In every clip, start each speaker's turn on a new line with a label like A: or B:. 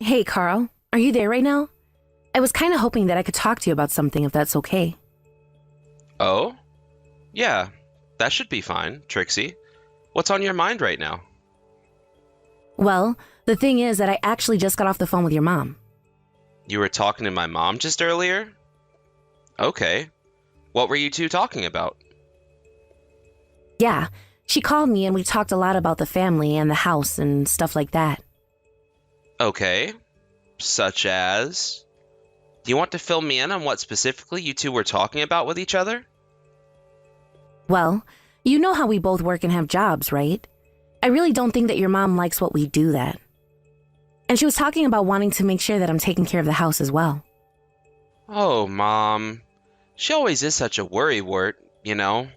A: Hey, Carl. Are you there right now? I was kind of hoping that I could talk to you about something if that's okay.
B: Oh? Yeah, that should be fine, Trixie. What's on your mind right now?
A: Well, the thing is that I actually just got off the phone with your mom.
B: You were talking to my mom just earlier? Okay. What were you two talking about?
A: Yeah, she called me and we talked a lot about the family and the house and stuff like that.
B: Okay. Such as? Do you want to fill me in on what specifically you two were talking about with each other?
A: Well, you know how we both work and have jobs, right? I really don't think that your mom likes what we do that. And she was talking about wanting to make sure that I'm taking care of the house as well.
B: Oh, Mom. She always is such a worrywart, you know?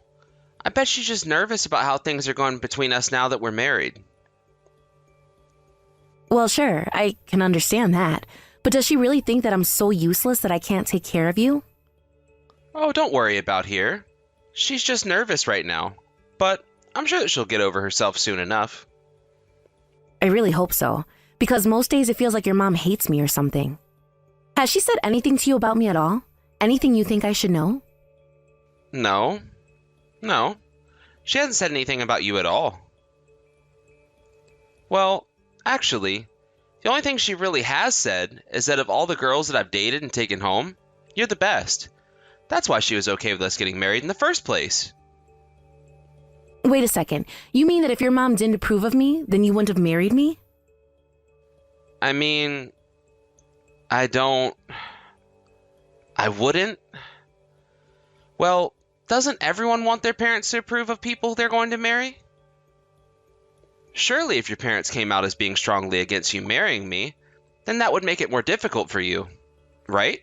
B: I bet she's just nervous about how things are going between us now that we're married.
A: Well, sure, I can understand that. But does she really think that I'm so useless that I can't take care of you?
B: Oh, don't worry about here. She's just nervous right now. But I'm sure that she'll get over herself soon enough.
A: I really hope so, because most days it feels like your mom hates me or something. Has she said anything to you about me at all? Anything you think I should know?
B: No. No. She hasn't said anything about you at all. Well, actually, the only thing she really has said is that of all the girls that I've dated and taken home, you're the best. That's why she was okay with us getting married in the first place.
A: Wait a second. You mean that if your mom didn't approve of me, then you wouldn't have married me?
B: I mean, I wouldn't. Well, doesn't everyone want their parents to approve of people they're going to marry? Surely if your parents came out as being strongly against you marrying me, then that would make it more difficult for you, right?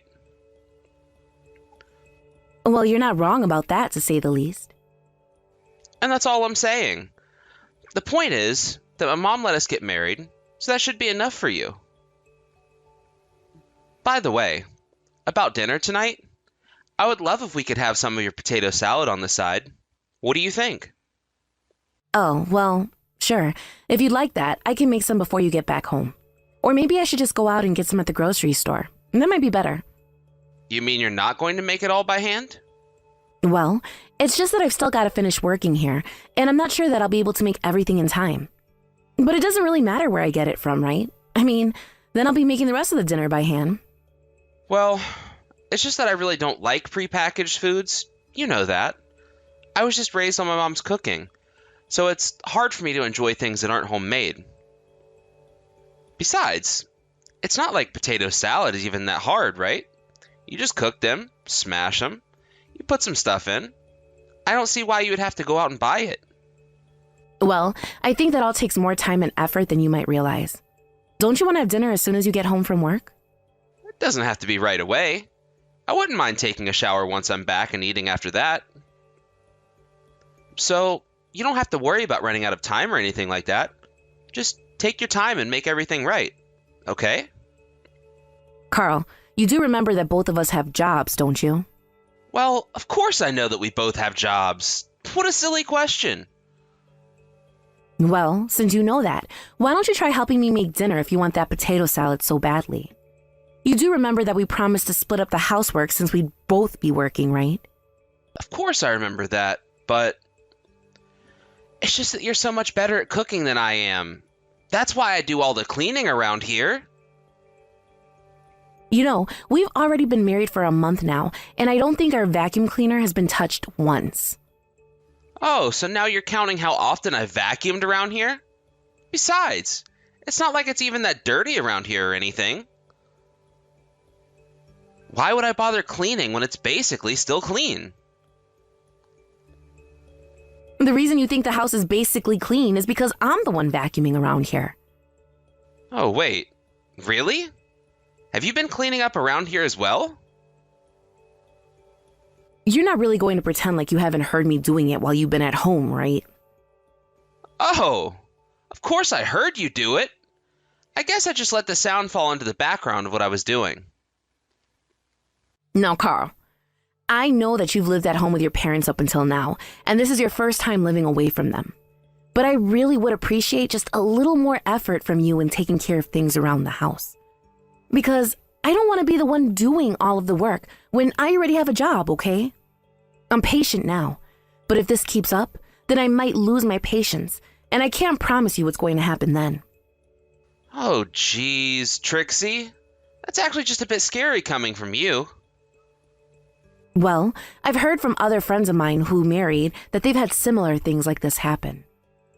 A: Well, you're not wrong about that, to say the least.
B: And that's all I'm saying. The point is that my mom let us get married, so that should be enough for you. By the way, about dinner tonight, I would love if we could have some of your potato salad on the side. What do you think?
A: Oh, well, sure. If you'd like that, I can make some before you get back home. Or maybe I should just go out and get some at the grocery store. That might be better.
B: You mean you're not going to make it all by hand?
A: Well, it's just that I've still got to finish working here, and I'm not sure that I'll be able to make everything in time. But it doesn't really matter where I get it from, right? I mean, then I'll be making the rest of the dinner by hand.
B: Well, it's just that I really don't like prepackaged foods. You know that. I was just raised on my mom's cooking, so it's hard for me to enjoy things that aren't homemade. Besides, it's not like potato salad is even that hard, right? You just cook them, smash them, you put some stuff in. I don't see why you would have to go out and buy it.
A: Well, I think that all takes more time and effort than you might realize. Don't you want to have dinner as soon as you get home from work?
B: It doesn't have to be right away. I wouldn't mind taking a shower once I'm back and eating after that. So, you don't have to worry about running out of time or anything like that. Just take your time and make everything right, okay?
A: Carl, you do remember that both of us have jobs, don't you?
B: Well, of course I know that we both have jobs. What a silly question.
A: Well, since you know that, why don't you try helping me make dinner if you want that potato salad so badly? You do remember that we promised to split up the housework since we'd both be working, right?
B: Of course I remember that, but it's just that you're so much better at cooking than I am. That's why I do all the cleaning around here.
A: You know, we've already been married for a month now, and I don't think our vacuum cleaner has been touched once.
B: Oh, so now you're counting how often I've vacuumed around here? Besides, it's not like it's even that dirty around here or anything. Why would I bother cleaning when it's basically still clean?
A: The reason you think the house is basically clean is because I'm the one vacuuming around here.
B: Oh, wait. Really? Have you been cleaning up around here as well?
A: You're not really going to pretend like you haven't heard me doing it while you've been at home, right?
B: Oh, of course I heard you do it. I guess I just let the sound fall into the background of what I was doing.
A: Now, Carl, I know that you've lived at home with your parents up until now, and this is your first time living away from them. But I really would appreciate just a little more effort from you in taking care of things around the house. Because I don't want to be the one doing all of the work when I already have a job, okay? I'm patient now, but if this keeps up, then I might lose my patience, and I can't promise you what's going to happen then.
B: Oh, geez, Trixie. That's actually just a bit scary coming from you.
A: Well, I've heard from other friends of mine who married that they've had similar things like this happen.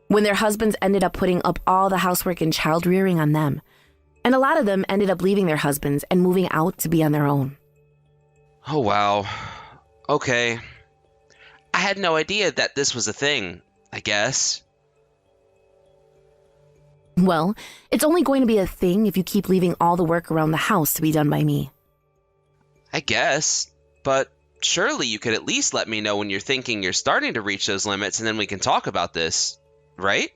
A: When their husbands ended up putting up all the housework and child rearing on them. And a lot of them ended up leaving their husbands and moving out to be on their own.
B: Oh, wow. Okay. I had no idea that this was a thing, I guess.
A: Well, it's only going to be a thing if you keep leaving all the work around the house to be done by me.
B: I guess. But surely you could at least let me know when you're thinking you're starting to reach those limits, and then we can talk about this, right?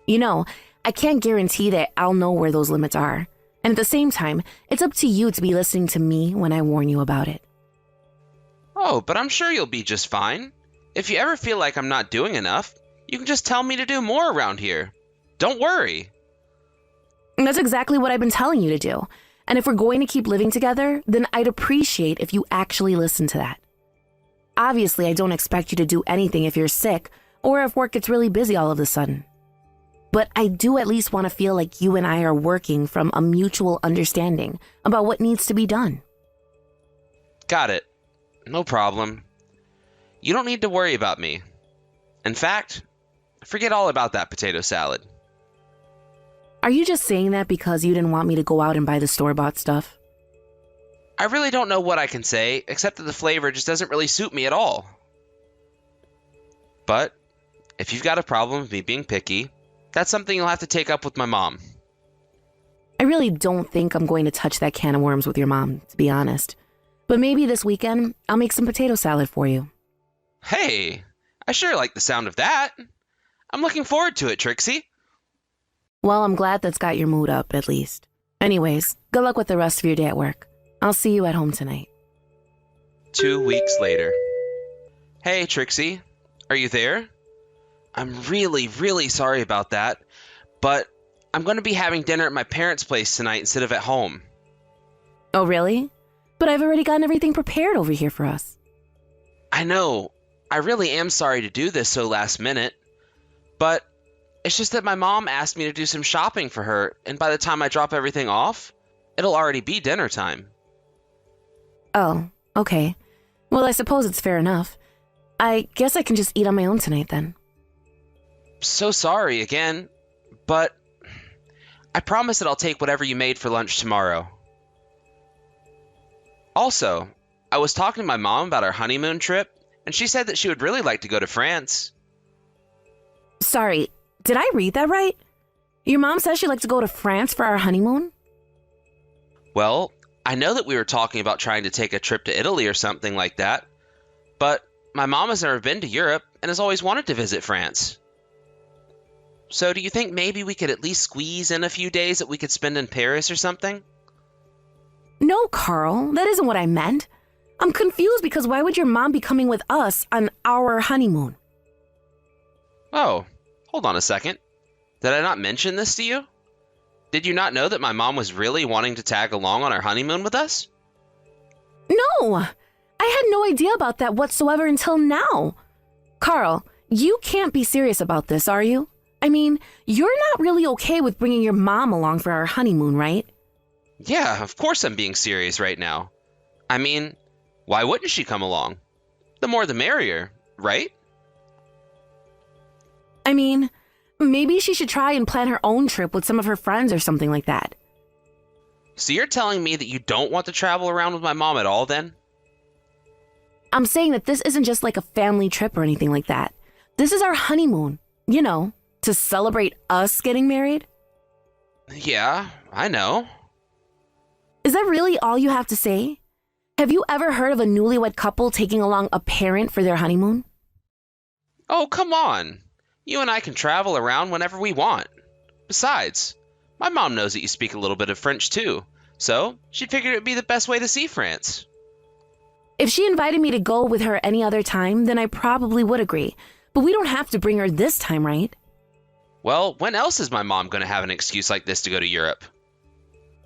A: You know, I can't guarantee that I'll know where those limits are. And at the same time, it's up to you to be listening to me when I warn you about it.
B: Oh, but I'm sure you'll be just fine. If you ever feel like I'm not doing enough, you can just tell me to do more around here. Don't worry.
A: And that's exactly what I've been telling you to do. And if we're going to keep living together, then I'd appreciate if you actually listen to that. Obviously, I don't expect you to do anything if you're sick or if work gets really busy all of a sudden. But I do at least want to feel like you and I are working from a mutual understanding about what needs to be done.
B: Got it. No problem. You don't need to worry about me. In fact, forget all about that potato salad.
A: Are you just saying that because you didn't want me to go out and buy the store-bought stuff?
B: I really don't know what I can say, except that the flavor just doesn't really suit me at all. But if you've got a problem with me being picky, that's something you'll have to take up with my mom.
A: I really don't think I'm going to touch that can of worms with your mom, to be honest. But maybe this weekend, I'll make some potato salad for you.
B: Hey, I sure like the sound of that. I'm looking forward to it, Trixie.
A: Well, I'm glad that's got your mood up, at least. Anyways, good luck with the rest of your day at work. I'll see you at home tonight.
B: 2 weeks later. Hey, Trixie. Are you there? I'm really, really sorry about that, but I'm going to be having dinner at my parents' place tonight instead of at home.
A: Oh, really? But I've already gotten everything prepared over here for us.
B: I know. I really am sorry to do this so last minute, but it's just that my mom asked me to do some shopping for her, and by the time I drop everything off, it'll already be dinner time.
A: Oh, okay. Well, I suppose it's fair enough. I guess I can just eat on my own tonight then.
B: So sorry again, but I promise that I'll take whatever you made for lunch tomorrow. Also, I was talking to my mom about our honeymoon trip, and she said that she would really like to go to France.
A: Sorry, did I read that right? Your mom says she'd like to go to France for our honeymoon?
B: Well, I know that we were talking about trying to take a trip to Italy or something like that, but my mom has never been to Europe and has always wanted to visit France. So do you think maybe we could at least squeeze in a few days that we could spend in Paris or something?
A: No, Carl, that isn't what I meant. I'm confused because why would your mom be coming with us on our honeymoon?
B: Oh, hold on a second. Did I not mention this to you? Did you not know that my mom was really wanting to tag along on our honeymoon with us?
A: No, I had no idea about that whatsoever until now. Carl, you can't be serious about this, are you? I mean, you're not really okay with bringing your mom along for our honeymoon, right?
B: Yeah, of course I'm being serious right now. I mean, why wouldn't she come along? The more the merrier, right?
A: I mean, maybe she should try and plan her own trip with some of her friends or something like that.
B: So you're telling me that you don't want to travel around with my mom at all then?
A: I'm saying that this isn't just like a family trip or anything like that. This is our honeymoon, you know, to celebrate us getting married.
B: Yeah, I know.
A: Is that really all you have to say? Have you ever heard of a newlywed couple taking along a parent for their honeymoon?
B: Oh, come on. You and I can travel around whenever we want. Besides, my mom knows that you speak a little bit of French too, so she figured it would be the best way to see France.
A: If she invited me to go with her any other time, then I probably would agree. But we don't have to bring her this time, right?
B: Well, when else is my mom going to have an excuse like this to go to Europe?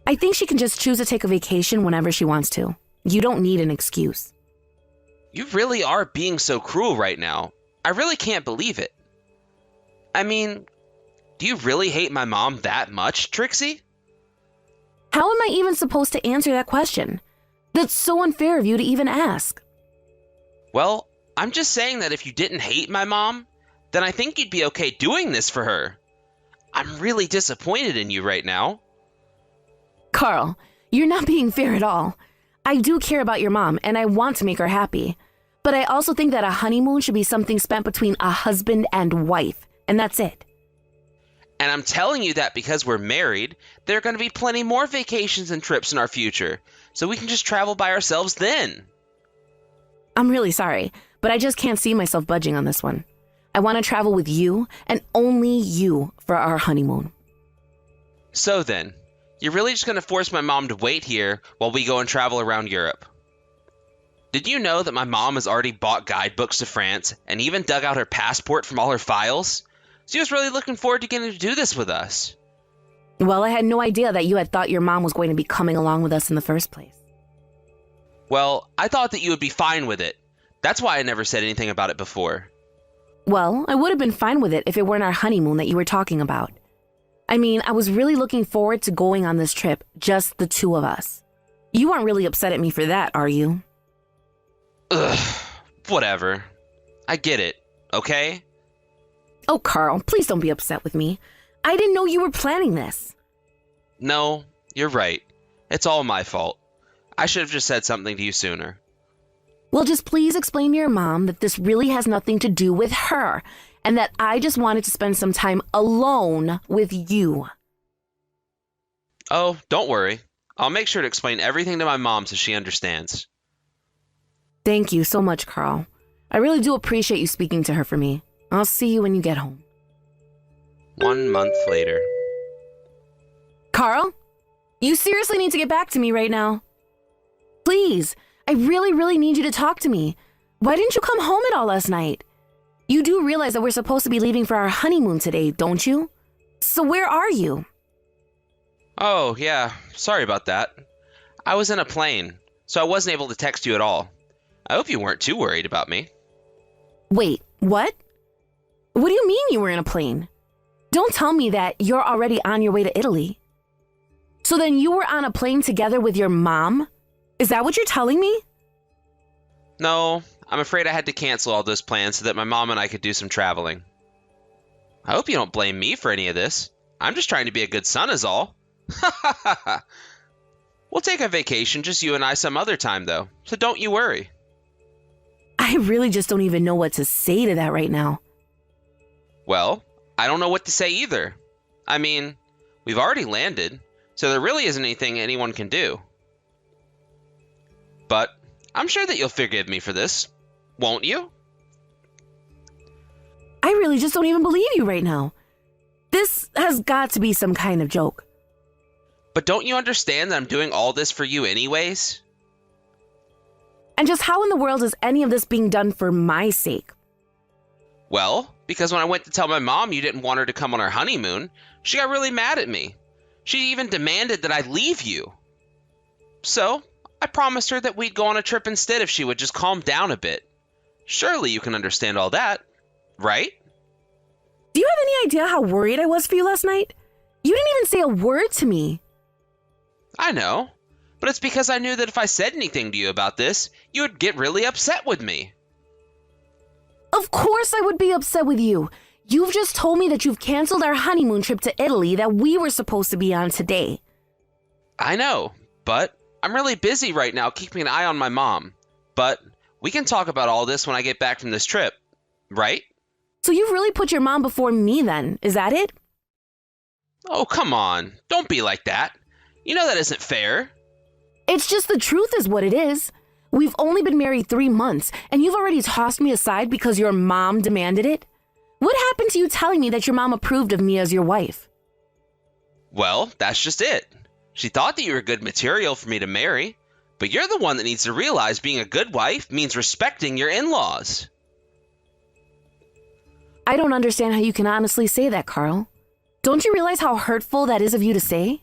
A: I think she can just choose to take a vacation whenever she wants to. You don't need an excuse.
B: You really are being so cruel right now. I really can't believe it. I mean, do you really hate my mom that much, Trixie?
A: How am I even supposed to answer that question? That's so unfair of you to even ask.
B: Well, I'm just saying that if you didn't hate my mom, then I think you'd be okay doing this for her. I'm really disappointed in you right now.
A: Carl, you're not being fair at all. I do care about your mom and I want to make her happy. But I also think that a honeymoon should be something spent between a husband and wife, and that's it.
B: And I'm telling you that because we're married, there are going to be plenty more vacations and trips in our future, so we can just travel by ourselves then.
A: I'm really sorry, but I just can't see myself budging on this one. I want to travel with you and only you for our honeymoon.
B: So then, you're really just going to force my mom to wait here while we go and travel around Europe. Did you know that my mom has already bought guidebooks to France and even dug out her passport from all her files? She was really looking forward to getting to do this with us.
A: Well, I had no idea that you had thought your mom was going to be coming along with us in the first place.
B: Well, I thought that you would be fine with it. That's why I never said anything about it before.
A: Well, I would have been fine with it if it weren't our honeymoon that you were talking about. I mean, I was really looking forward to going on this trip, just the two of us. You aren't really upset at me for that, are you?
B: Ugh, whatever. I get it, okay?
A: Oh, Carl, please don't be upset with me. I didn't know you were planning this.
B: No, you're right. It's all my fault. I should have just said something to you sooner.
A: Well, just please explain to your mom that this really has nothing to do with her, and that I just wanted to spend some time alone with you.
B: Oh, don't worry. I'll make sure to explain everything to my mom so she understands.
A: Thank you so much, Carl. I really do appreciate you speaking to her for me. I'll see you when you get home.
B: 1 month later.
A: Carl, you seriously need to get back to me right now. Please, I really need you to talk to me. Why didn't you come home at all last night? You do realize that we're supposed to be leaving for our honeymoon today, don't you? So where are you?
B: Oh, yeah. Sorry about that. I was in a plane, so I wasn't able to text you at all. I hope you weren't too worried about me.
A: Wait, what? What do you mean you were in a plane? Don't tell me that you're already on your way to Italy. So then you were on a plane together with your mom? Is that what you're telling me?
B: No, I'm afraid I had to cancel all those plans so that my mom and I could do some traveling. I hope you don't blame me for any of this. I'm just trying to be a good son is all. We'll take a vacation, just you and I, some other time, though, so don't you worry.
A: I really just don't even know what to say to that right now.
B: Well, I don't know what to say either. I mean, we've already landed, so there really isn't anything anyone can do. But I'm sure that you'll forgive me for this, won't you?
A: I really just don't even believe you right now. This has got to be some kind of joke.
B: But don't you understand that I'm doing all this for you anyways?
A: And just how in the world is any of this being done for my sake?
B: Well, because when I went to tell my mom you didn't want her to come on our honeymoon, she got really mad at me. She even demanded that I leave you. So, I promised her that we'd go on a trip instead if she would just calm down a bit. Surely you can understand all that, right?
A: Do you have any idea how worried I was for you last night? You didn't even say a word to me.
B: I know, but it's because I knew that if I said anything to you about this, you would get really upset with me.
A: Of course I would be upset with you. You've just told me that you've canceled our honeymoon trip to Italy that we were supposed to be on today.
B: I know, but I'm really busy right now keeping an eye on my mom. But we can talk about all this when I get back from this trip, right?
A: So you've really put your mom before me then, is that it?
B: Oh, come on. Don't be like that. You know that isn't fair.
A: It's just the truth is what it is. We've only been married 3 months, and you've already tossed me aside because your mom demanded it? What happened to you telling me that your mom approved of me as your wife?
B: Well, that's just it. She thought that you were good material for me to marry, but you're the one that needs to realize being a good wife means respecting your in-laws.
A: I don't understand how you can honestly say that, Carl. Don't you realize how hurtful that is of you to say?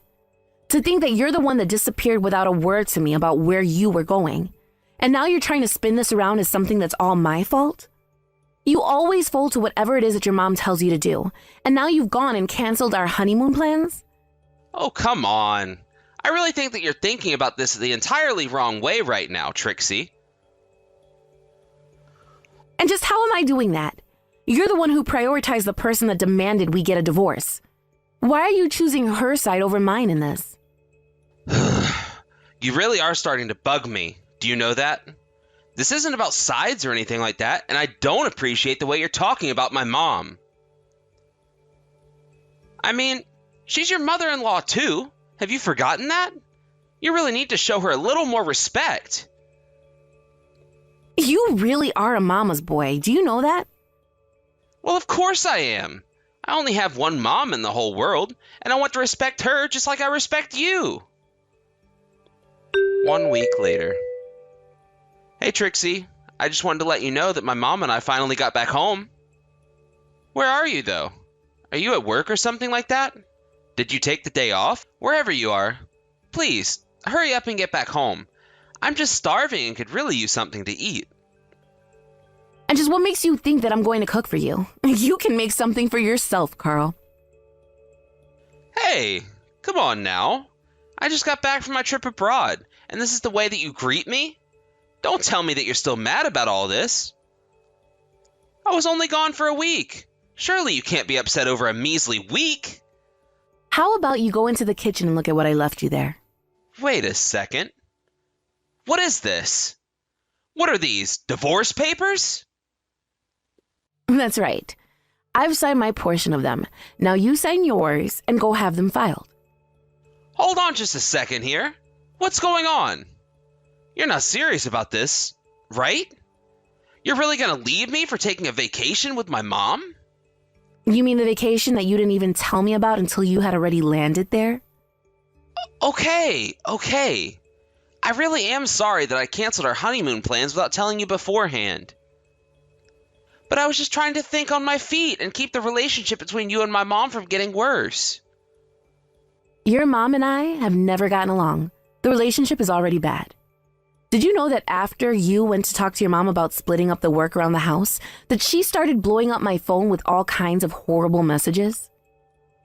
A: To think that you're the one that disappeared without a word to me about where you were going. And now you're trying to spin this around as something that's all my fault? You always fold to whatever it is that your mom tells you to do. And now you've gone and canceled our honeymoon plans?
B: Oh, come on. I really think that you're thinking about this the entirely wrong way right now, Trixie.
A: And just how am I doing that? You're the one who prioritized the person that demanded we get a divorce. Why are you choosing her side over mine in this?
B: You really are starting to bug me. Do you know that? This isn't about sides or anything like that, and I don't appreciate the way you're talking about my mom. I mean, she's your mother-in-law too. Have you forgotten that? You really need to show her a little more respect.
A: You really are a mama's boy. Do you know that?
B: Well, of course I am. I only have one mom in the whole world, and I want to respect her just like I respect you. 1 week later. Hey, Trixie. I just wanted to let you know that my mom and I finally got back home. Where are you, though? Are you at work or something like that? Did you take the day off? Wherever you are, please, hurry up and get back home. I'm just starving and could really use something to eat.
A: And just what makes you think that I'm going to cook for you? You can make something for yourself, Carl.
B: Hey, come on now. I just got back from my trip abroad, and this is the way that you greet me? Don't tell me that you're still mad about all this. I was only gone for a week. Surely you can't be upset over a measly week.
A: How about you go into the kitchen and look at what I left you there?
B: Wait a second. What is this? What are these, divorce papers?
A: That's right. I've signed my portion of them. Now you sign yours and go have them filed.
B: Hold on just a second here. What's going on? You're not serious about this, right? You're really gonna leave me for taking a vacation with my mom?
A: You mean the vacation that you didn't even tell me about until you had already landed there?
B: Okay. I really am sorry that I canceled our honeymoon plans without telling you beforehand. But I was just trying to think on my feet and keep the relationship between you and my mom from getting worse.
A: Your mom and I have never gotten along. The relationship is already bad. Did you know that after you went to talk to your mom about splitting up the work around the house, that she started blowing up my phone with all kinds of horrible messages?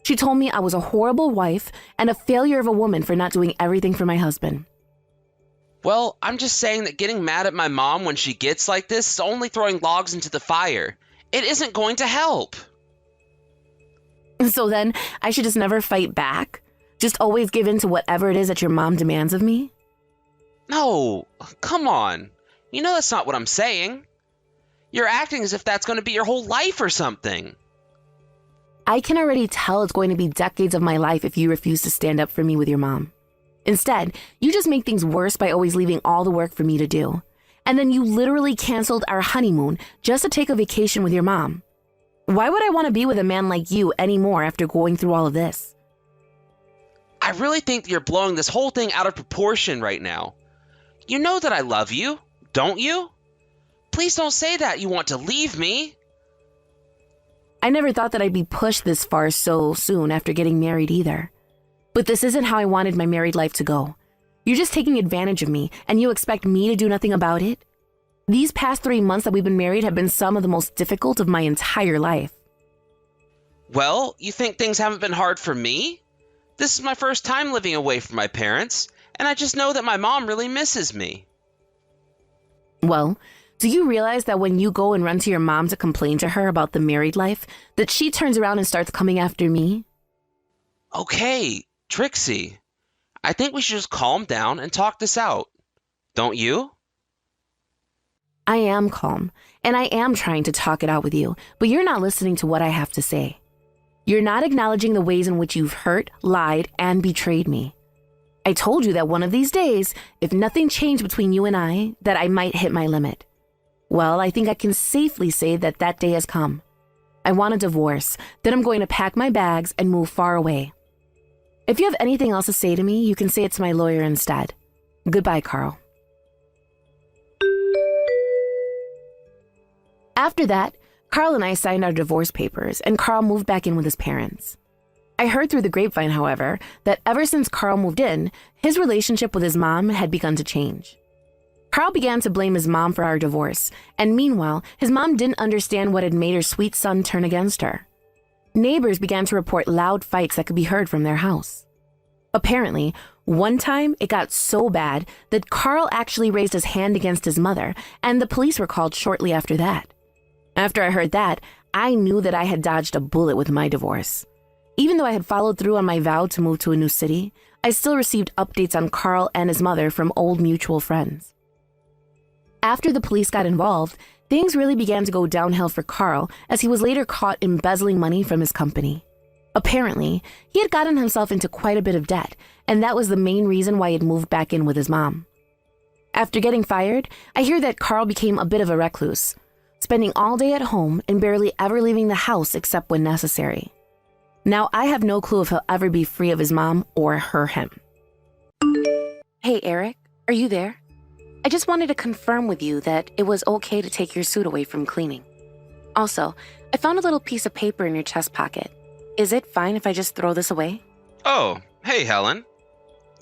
A: She told me I was a horrible wife and a failure of a woman for not doing everything for my husband.
B: Well, I'm just saying that getting mad at my mom when she gets like this is only throwing logs into the fire. It isn't going to help.
A: So then I should just never fight back? Just always give in to whatever it is that your mom demands of me?
B: No, come on. You know that's not what I'm saying. You're acting as if that's going to be your whole life or something.
A: I can already tell it's going to be decades of my life if you refuse to stand up for me with your mom. Instead, you just make things worse by always leaving all the work for me to do. And then you literally canceled our honeymoon just to take a vacation with your mom. Why would I want to be with a man like you anymore after going through all of this?
B: I really think that you're blowing this whole thing out of proportion right now. You know that I love you, don't you? Please don't say that you want to leave me.
A: I never thought that I'd be pushed this far so soon after getting married either. But this isn't how I wanted my married life to go. You're just taking advantage of me, and you expect me to do nothing about it? These past 3 months that we've been married have been some of the most difficult of my entire life.
B: Well, you think things haven't been hard for me? This is my first time living away from my parents, and I just know that my mom really misses me.
A: Well, do you realize that when you go and run to your mom to complain to her about the married life, that she turns around and starts coming after me?
B: Okay, Trixie. I think we should just calm down and talk this out. Don't you?
A: I am calm, and I am trying to talk it out with you, but you're not listening to what I have to say. You're not acknowledging the ways in which you've hurt, lied, and betrayed me. I told you that one of these days, if nothing changed between you and I, that I might hit my limit. Well, I think I can safely say that that day has come. I want a divorce, then I'm going to pack my bags and move far away. If you have anything else to say to me, you can say it to my lawyer instead. Goodbye, Carl. After that, Carl and I signed our divorce papers, and Carl moved back in with his parents. I heard through the grapevine, however, that ever since Carl moved in, his relationship with his mom had begun to change. Carl began to blame his mom for our divorce, and meanwhile, his mom didn't understand what had made her sweet son turn against her. Neighbors began to report loud fights that could be heard from their house. Apparently, one time it got so bad that Carl actually raised his hand against his mother, and the police were called shortly after that. After I heard that, I knew that I had dodged a bullet with my divorce. Even though I had followed through on my vow to move to a new city, I still received updates on Carl and his mother from old mutual friends. After the police got involved, things really began to go downhill for Carl as he was later caught embezzling money from his company. Apparently, he had gotten himself into quite a bit of debt, and that was the main reason why he had moved back in with his mom. After getting fired, I hear that Carl became a bit of a recluse, spending all day at home and barely ever leaving the house except when necessary. Now, I have no clue if he'll ever be free of his mom or her him. Hey, Eric, are you there? I just wanted to confirm with you that it was okay to take your suit away from cleaning. Also, I found a little piece of paper in your chest pocket. Is it fine if I just throw this away?
B: Oh, hey, Helen.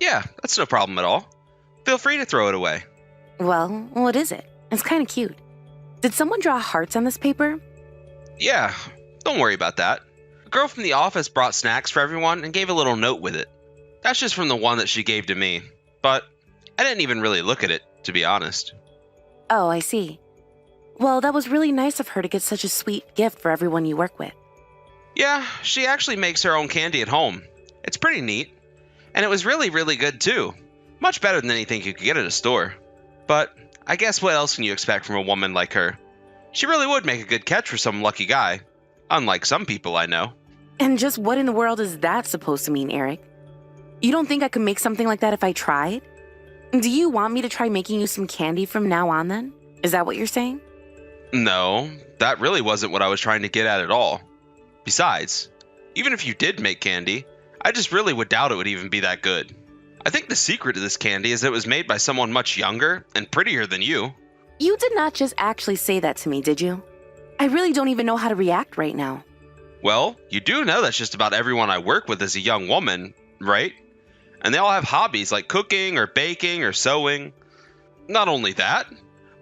B: Yeah, that's no problem at all. Feel free to throw it away.
A: Well, what is it? It's kind of cute. Did someone draw hearts on this paper?
B: Yeah, don't worry about that. A girl from the office brought snacks for everyone and gave a little note with it. That's just from the one that she gave to me, but I didn't even really look at it, to be honest.
A: Oh, I see. Well, that was really nice of her to get such a sweet gift for everyone you work with.
B: Yeah, she actually makes her own candy at home. It's pretty neat. And it was really, really good too. Much better than anything you could get at a store. But I guess what else can you expect from a woman like her? She really would make a good catch for some lucky guy. Unlike some people I know.
A: And just what in the world is that supposed to mean, Eric? You don't think I could make something like that if I tried? Do you want me to try making you some candy from now on then? Is that what you're saying?
B: No, that really wasn't what I was trying to get at all. Besides, even if you did make candy, I just really would doubt it would even be that good. I think the secret of this candy is that it was made by someone much younger and prettier than you.
A: You did not just actually say that to me, did you? I really don't even know how to react right now.
B: Well, you do know that's just about everyone I work with is a young woman, right? And they all have hobbies like cooking or baking or sewing. Not only that,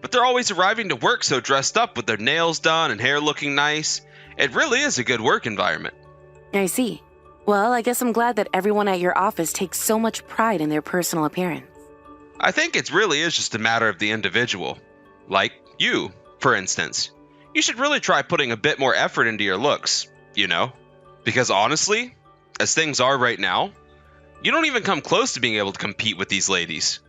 B: but they're always arriving to work so dressed up with their nails done and hair looking nice. It really is a good work environment.
A: I see. Well, I guess I'm glad that everyone at your office takes so much pride in their personal appearance.
B: I think it really is just a matter of the individual. Like you, for instance. You should really try putting a bit more effort into your looks, you know? Because honestly, as things are right now, you don't even come close to being able to compete with these ladies.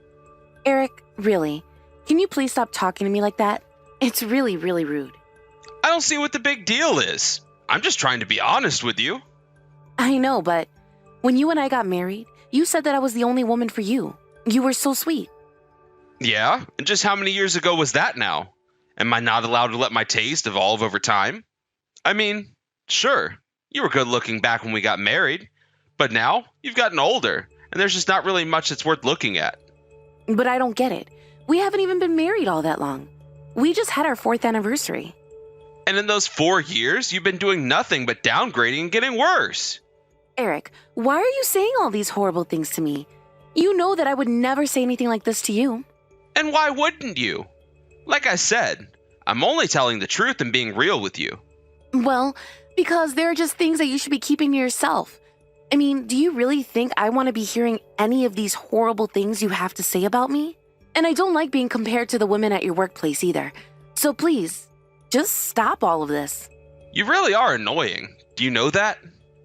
A: Eric, really? Can you please stop talking to me like that? It's really, really rude.
B: I don't see what the big deal is. I'm just trying to be honest with you.
A: I know, but when you and I got married, you said that I was the only woman for you. You were so sweet.
B: Yeah, and just how many years ago was that now? Am I not allowed to let my taste evolve over time? I mean, sure, you were good looking back when we got married, but now you've gotten older, and there's just not really much that's worth looking at.
A: But I don't get it. We haven't even been married all that long. We just had our 4th anniversary.
B: And in those 4 years, you've been doing nothing but downgrading and getting worse.
A: Eric, why are you saying all these horrible things to me? You know that I would never say anything like this to you.
B: And why wouldn't you? Like I said, I'm only telling the truth and being real with you.
A: Well, because there are just things that you should be keeping to yourself. I mean, do you really think I want to be hearing any of these horrible things you have to say about me? And I don't like being compared to the women at your workplace either. So please, just stop all of this.
B: You really are annoying. Do you know that?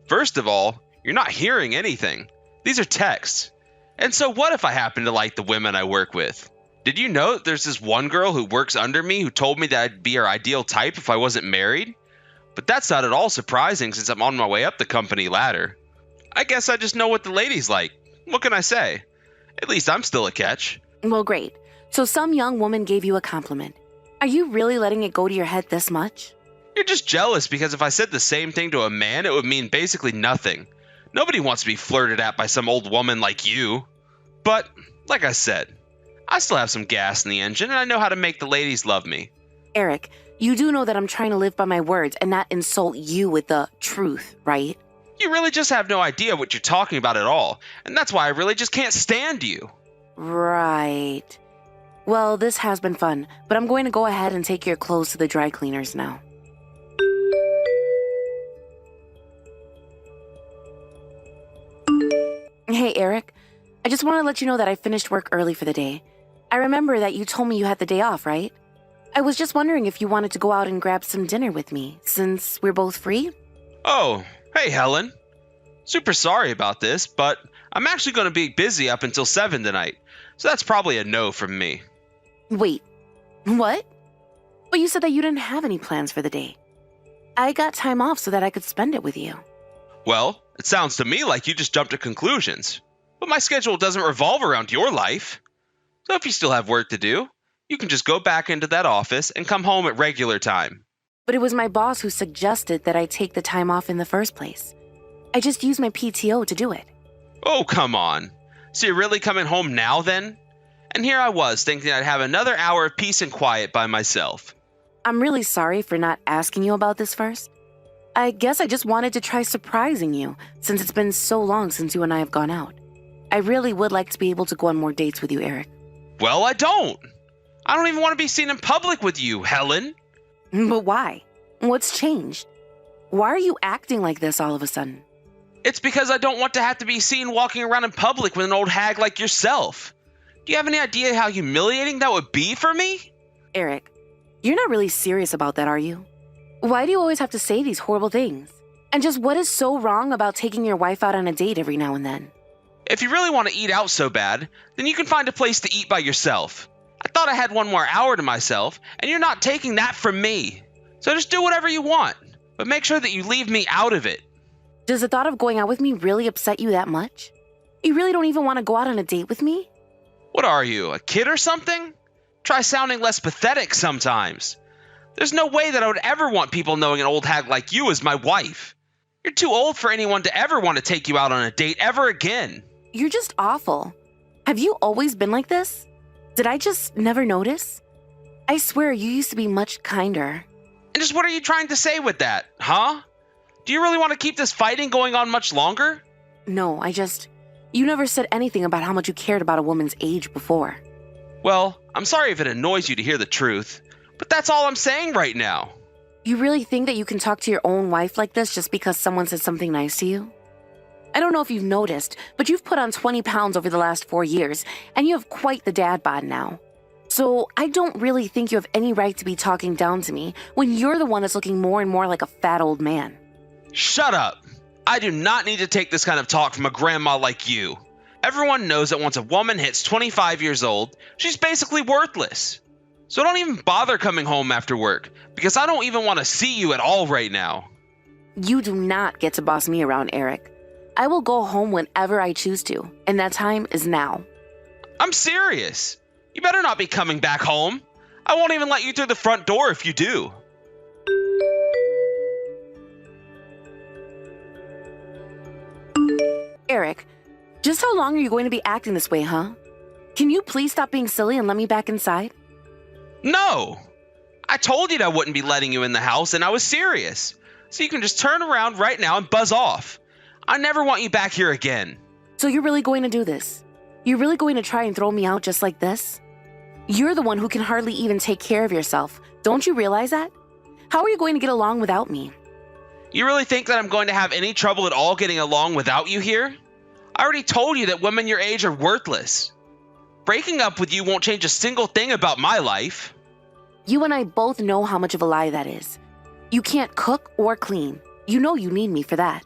B: First of all, you're not hearing anything. These are texts. And so what if I happen to like the women I work with? Did you know that there's this one girl who works under me who told me that I'd be her ideal type if I wasn't married? But that's not at all surprising since I'm on my way up the company ladder. I guess I just know what the ladies like. What can I say? At least I'm still a catch.
A: Well, great. So some young woman gave you a compliment. Are you really letting it go to your head this much?
B: You're just jealous because if I said the same thing to a man, it would mean basically nothing. Nobody wants to be flirted at by some old woman like you. But, like I said, I still have some gas in the engine and I know how to make the ladies love me.
A: Eric, you do know that I'm trying to live by my words and not insult you with the truth, right?
B: You really just have no idea what you're talking about at all, and that's why I really just can't stand you.
A: Right. Well, this has been fun, but I'm going to go ahead and take your clothes to the dry cleaners now. Hey, Eric. I just want to let you know that I finished work early for the day. I remember that you told me you had the day off, right? I was just wondering if you wanted to go out and grab some dinner with me, since we're both free?
B: Oh, hey Helen. Super sorry about this, but I'm actually going to be busy up until 7 tonight, so that's probably a no from me.
A: Wait, what? But you said that you didn't have any plans for the day. I got time off so that I could spend it with you.
B: Well, it sounds to me like you just jumped to conclusions. But my schedule doesn't revolve around your life. So if you still have work to do, you can just go back into that office and come home at regular time.
A: But it was my boss who suggested that I take the time off in the first place. I just used my PTO to do it.
B: Oh, come on. So you're really coming home now then? And here I was thinking I'd have another hour of peace and quiet by myself.
A: I'm really sorry for not asking you about this first. I guess I just wanted to try surprising you, since it's been so long since you and I have gone out. I really would like to be able to go on more dates with you, Eric.
B: Well, I don't. I don't even want to be seen in public with you, Helen.
A: But why? What's changed? Why are you acting like this all of a sudden?
B: It's because I don't want to have to be seen walking around in public with an old hag like yourself. Do you have any idea how humiliating that would be for me?
A: Eric, you're not really serious about that, are you? Why do you always have to say these horrible things? And just what is so wrong about taking your wife out on a date every now and then?
B: If you really want to eat out so bad, then you can find a place to eat by yourself. I thought I had one more hour to myself, and you're not taking that from me. So just do whatever you want, but make sure that you leave me out of it.
A: Does the thought of going out with me really upset you that much? You really don't even want to go out on a date with me?
B: What are you, a kid or something? Try sounding less pathetic sometimes. There's no way that I would ever want people knowing an old hag like you is my wife. You're too old for anyone to ever want to take you out on a date ever again.
A: You're just awful. Have you always been like this? Did I just never notice? I swear you used to be much kinder.
B: And just what are you trying to say with that, huh? Do you really want to keep this fighting going on much longer?
A: No, you never said anything about how much you cared about a woman's age before.
B: Well, I'm sorry if it annoys you to hear the truth, but that's all I'm saying right now.
A: You really think that you can talk to your own wife like this just because someone said something nice to you? I don't know if you've noticed, but you've put on 20 pounds over the last 4 years, and you have quite the dad bod now. So I don't really think you have any right to be talking down to me when you're the one that's looking more and more like a fat old man.
B: Shut up. I do not need to take this kind of talk from a grandma like you. Everyone knows that once a woman hits 25 years old, she's basically worthless. So don't even bother coming home after work, because I don't even want to see you at all right now.
A: You do not get to boss me around, Eric. I will go home whenever I choose to, and that time is now.
B: I'm serious. You better not be coming back home. I won't even let you through the front door if you do.
A: Eric, just how long are you going to be acting this way, huh? Can you please stop being silly and let me back inside?
B: No! I told you that I wouldn't be letting you in the house, and I was serious. So you can just turn around right now and buzz off. I never want you back here again.
A: So you're really going to do this? You're really going to try and throw me out just like this? You're the one who can hardly even take care of yourself. Don't you realize that? How are you going to get along without me?
B: You really think that I'm going to have any trouble at all getting along without you here? I already told you that women your age are worthless. Breaking up with you won't change a single thing about my life.
A: You and I both know how much of a lie that is. You can't cook or clean. You know you need me for that.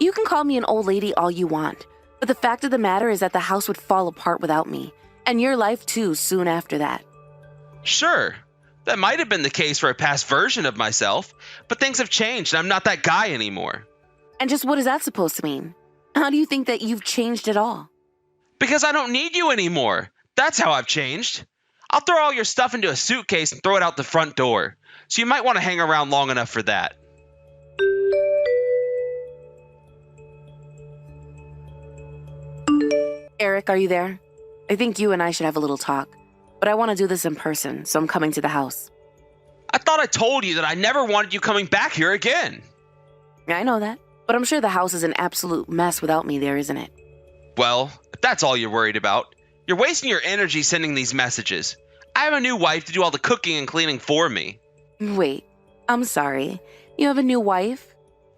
A: You can call me an old lady all you want, but the fact of the matter is that the house would fall apart without me, and your life too soon after that.
B: Sure, that might have been the case for a past version of myself, but things have changed and I'm not that guy anymore.
A: And just what is that supposed to mean? How do you think that you've changed at all?
B: Because I don't need you anymore. That's how I've changed. I'll throw all your stuff into a suitcase and throw it out the front door, so you might want to hang around long enough for that.
A: Eric, are you there? I think you and I should have a little talk, but I want to do this in person, so I'm coming to the house.
B: I thought I told you that I never wanted you coming back here again.
A: I know that. But I'm sure the house is an absolute mess without me there, isn't it?
B: Well, if that's all you're worried about, you're wasting your energy sending these messages. I have a new wife to do all the cooking and cleaning for me.
A: Wait, I'm sorry. You have a new wife?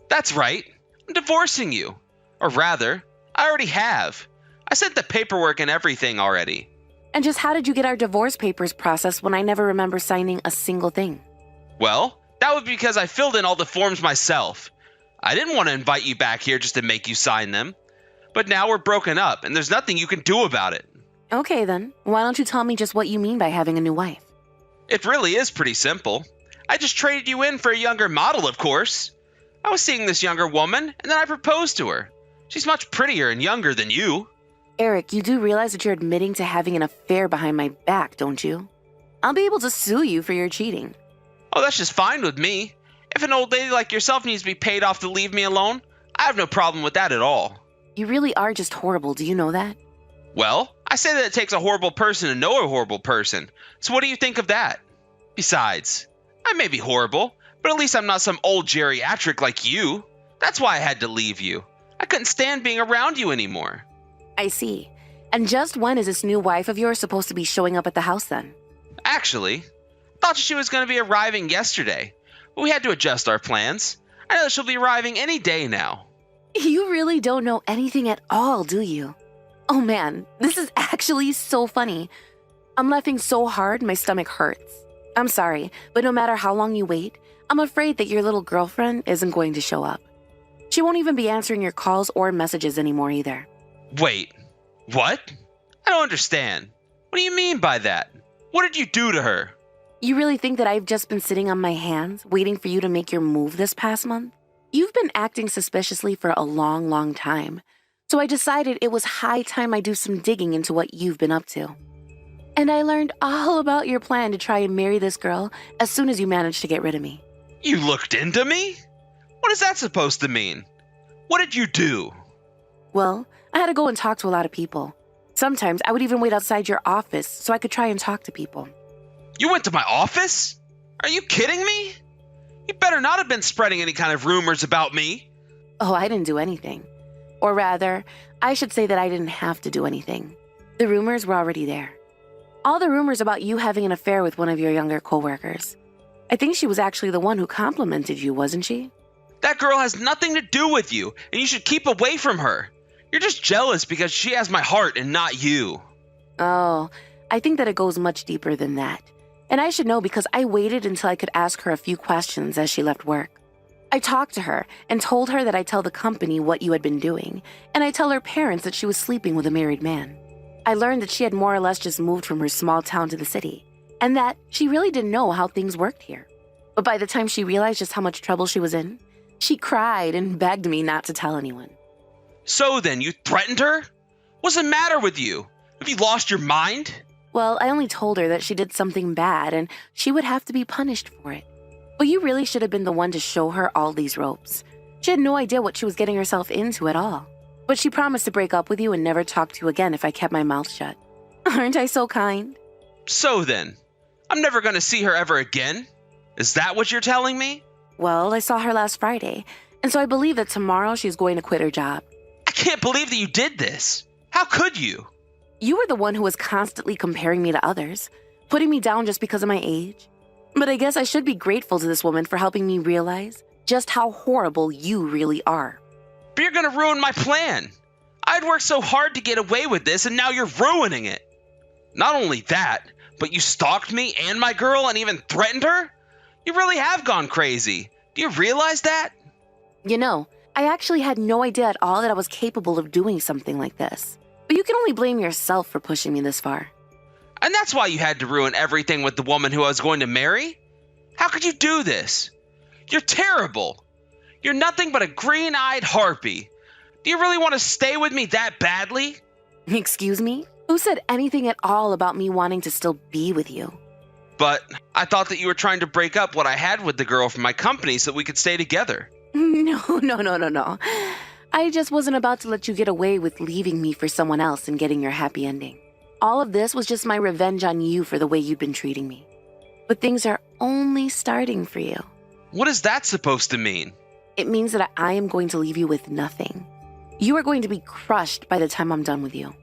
B: That's right. I'm divorcing you. Or rather, I already have. I sent the paperwork and everything already.
A: And just how did you get our divorce papers processed when I never remember signing a single thing?
B: Well, that would be because I filled in all the forms myself. I didn't want to invite you back here just to make you sign them. But now we're broken up, and there's nothing you can do about it.
A: Okay then, why don't you tell me just what you mean by having a new wife?
B: It really is pretty simple. I just traded you in for a younger model, of course. I was seeing this younger woman, and then I proposed to her. She's much prettier and younger than you.
A: Eric, you do realize that you're admitting to having an affair behind my back, don't you? I'll be able to sue you for your cheating.
B: Oh, that's just fine with me. If an old lady like yourself needs to be paid off to leave me alone, I have no problem with that at all.
A: You really are just horrible, do you know that?
B: Well, I say that it takes a horrible person to know a horrible person. So what do you think of that? Besides, I may be horrible, but at least I'm not some old geriatric like you. That's why I had to leave you. I couldn't stand being around you anymore.
A: I see. And just when is this new wife of yours supposed to be showing up at the house then?
B: Actually, I thought she was going to be arriving yesterday, but we had to adjust our plans. I know that she'll be arriving any day now.
A: You really don't know anything at all, do you? Oh man, this is actually so funny. I'm laughing so hard my stomach hurts. I'm sorry, but no matter how long you wait, I'm afraid that your little girlfriend isn't going to show up. She won't even be answering your calls or messages anymore either.
B: Wait, what? I don't understand. What do you mean by that? What did you do to her?
A: You really think that I've just been sitting on my hands, waiting for you to make your move this past month? You've been acting suspiciously for a long, long time. So I decided it was high time I do some digging into what you've been up to. And I learned all about your plan to try and marry this girl as soon as you managed to get rid of me.
B: You looked into me? What is that supposed to mean? What did you do?
A: Well, I had to go and talk to a lot of people. Sometimes I would even wait outside your office so I could try and talk to people.
B: You went to my office? Are you kidding me? You better not have been spreading any kind of rumors about me.
A: Oh, I didn't do anything. Or rather, I should say that I didn't have to do anything. The rumors were already there. All the rumors about you having an affair with one of your younger coworkers. I think she was actually the one who complimented you, wasn't she?
B: That girl has nothing to do with you, and you should keep away from her. You're just jealous because she has my heart and not you.
A: Oh, I think that it goes much deeper than that. And I should know because I waited until I could ask her a few questions as she left work. I talked to her and told her that I'd tell the company what you had been doing, and I'd tell her parents that she was sleeping with a married man. I learned that she had more or less just moved from her small town to the city, and that she really didn't know how things worked here. But by the time she realized just how much trouble she was in, she cried and begged me not to tell anyone.
B: So then, you threatened her? What's the matter with you? Have you lost your mind?
A: Well, I only told her that she did something bad and she would have to be punished for it. But you really should have been the one to show her all these ropes. She had no idea what she was getting herself into at all. But she promised to break up with you and never talk to you again if I kept my mouth shut. Aren't I so kind?
B: So then, I'm never going to see her ever again? Is that what you're telling me?
A: Well, I saw her last Friday, and so I believe that tomorrow she's going to quit her job.
B: I can't believe that you did this. How could you?
A: You were the one who was constantly comparing me to others, putting me down just because of my age. But I guess I should be grateful to this woman for helping me realize just how horrible you really are.
B: But you're going to ruin my plan. I'd worked so hard to get away with this, and now you're ruining it. Not only that, but you stalked me and my girl and even threatened her? You really have gone crazy. Do you realize that?
A: You know, I actually had no idea at all that I was capable of doing something like this. But you can only blame yourself for pushing me this far.
B: And that's why you had to ruin everything with the woman who I was going to marry? How could you do this? You're terrible. You're nothing but a green-eyed harpy. Do you really want to stay with me that badly?
A: Excuse me? Who said anything at all about me wanting to still be with you?
B: But I thought that you were trying to break up what I had with the girl from my company so that we could stay together.
A: No. I just wasn't about to let you get away with leaving me for someone else and getting your happy ending. All of this was just my revenge on you for the way you'd been treating me. But things are only starting for you.
B: What is that supposed to mean?
A: it means that I am going to leave you with nothing. You are going to be crushed by the time I'm done with you.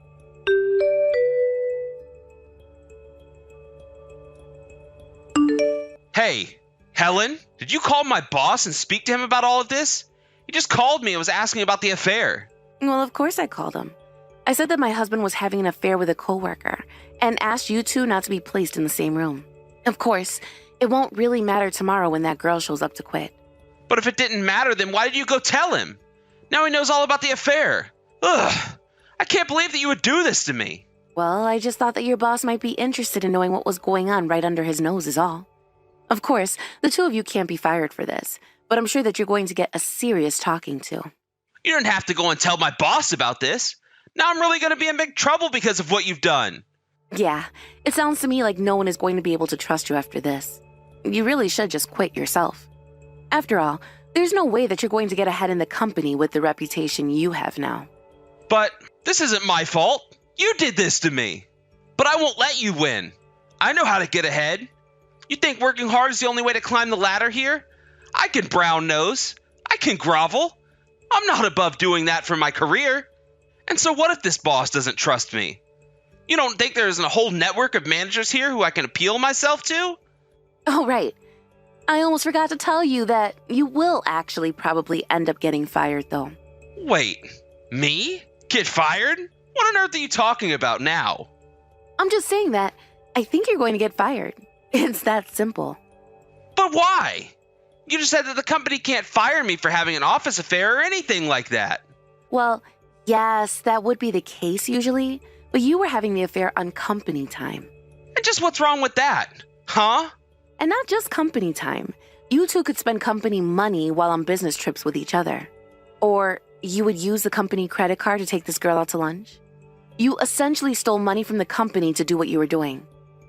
B: Hey, Helen, did you call my boss and speak to him about all of this? He just called me and was asking about the affair.
A: Well, of course I called him. I said that my husband was having an affair with a coworker and asked you two not to be placed in the same room. Of course, it won't really matter tomorrow when that girl shows up to quit.
B: But if it didn't matter, then why did you go tell him? Now he knows all about the affair. Ugh, I can't believe that you would do this to me.
A: Well, I just thought that your boss might be interested in knowing what was going on right under his nose is all. Of course, the two of you can't be fired for this, but I'm sure that you're going to get a serious talking to.
B: You don't have to go and tell my boss about this. Now I'm really going to be in big trouble because of what you've done.
A: Yeah, it sounds to me like no one is going to be able to trust you after this. You really should just quit yourself. After all, there's no way that you're going to get ahead in the company with the reputation you have now.
B: But this isn't my fault. You did this to me. But I won't let you win. I know how to get ahead. You think working hard is the only way to climb the ladder here? I can brown nose. I can grovel. I'm not above doing that for my career. And so what if this boss doesn't trust me? You don't think there isn't a whole network of managers here who I can appeal myself to?
A: Oh, right. I almost forgot to tell you that you will actually probably end up getting fired, though.
B: Wait, me? Get fired? What on earth are you talking about now?
A: I'm just saying that I think you're going to get fired. It's that simple.
B: But why? You just said that the company can't fire me for having an office affair or anything like that.
A: Well, yes, that would be the case usually, but you were having the affair on company time.
B: And just what's wrong with that? Huh?
A: And not just company time. You two could spend company money while on business trips with each other. Or you would use the company credit card to take this girl out to lunch. You essentially stole money from the company to do what you were doing.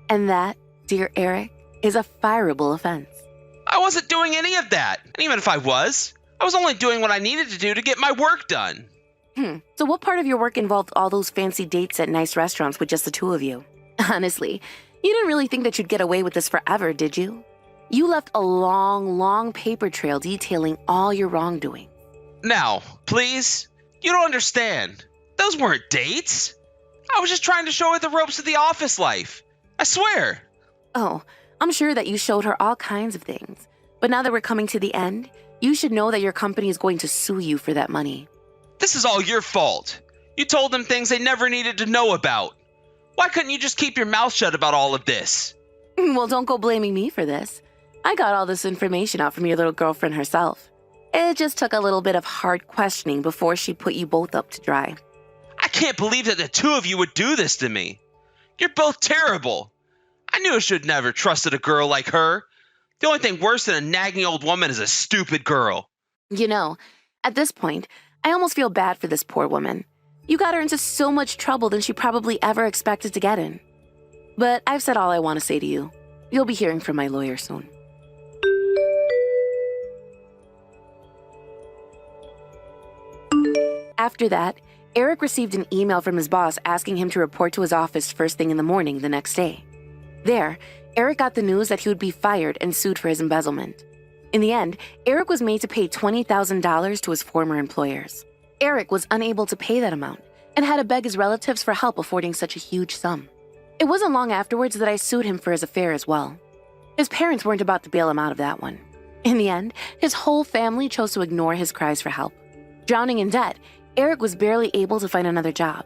A: And that, dear Eric, is a fireable offense.
B: I wasn't doing any of that. And even if I was only doing what I needed to do to get my work done.
A: So what part of your work involved all those fancy dates at nice restaurants with just the two of you? Honestly, you didn't really think that you'd get away with this forever, did you? You left a long, long paper trail detailing all your wrongdoing.
B: Now, please, you don't understand. Those weren't dates. I was just trying to show her the ropes of the office life. I swear.
A: Oh, I'm sure that you showed her all kinds of things. But now that we're coming to the end, you should know that your company is going to sue you for that money.
B: This is all your fault. You told them things they never needed to know about. Why couldn't you just keep your mouth shut about all of this?
A: Well, don't go blaming me for this. I got all this information out from your little girlfriend herself. It just took a little bit of hard questioning before she put you both up to dry.
B: I can't believe that the two of you would do this to me. You're both terrible. I knew I should never trusted a girl like her. The only thing worse than a nagging old woman is a stupid girl.
A: You know, at this point, I almost feel bad for this poor woman. You got her into so much trouble than she probably ever expected to get in. But I've said all I want to say to you. You'll be hearing from my lawyer soon. After that, Eric received an email from his boss asking him to report to his office first thing in the morning the next day. There, Eric got the news that he would be fired and sued for his embezzlement. In the end, Eric was made to pay $20,000 to his former employers. Eric was unable to pay that amount and had to beg his relatives for help affording such a huge sum. It wasn't long afterwards that I sued him for his affair as well. His parents weren't about to bail him out of that one. In the end, his whole family chose to ignore his cries for help. Drowning in debt, Eric was barely able to find another job,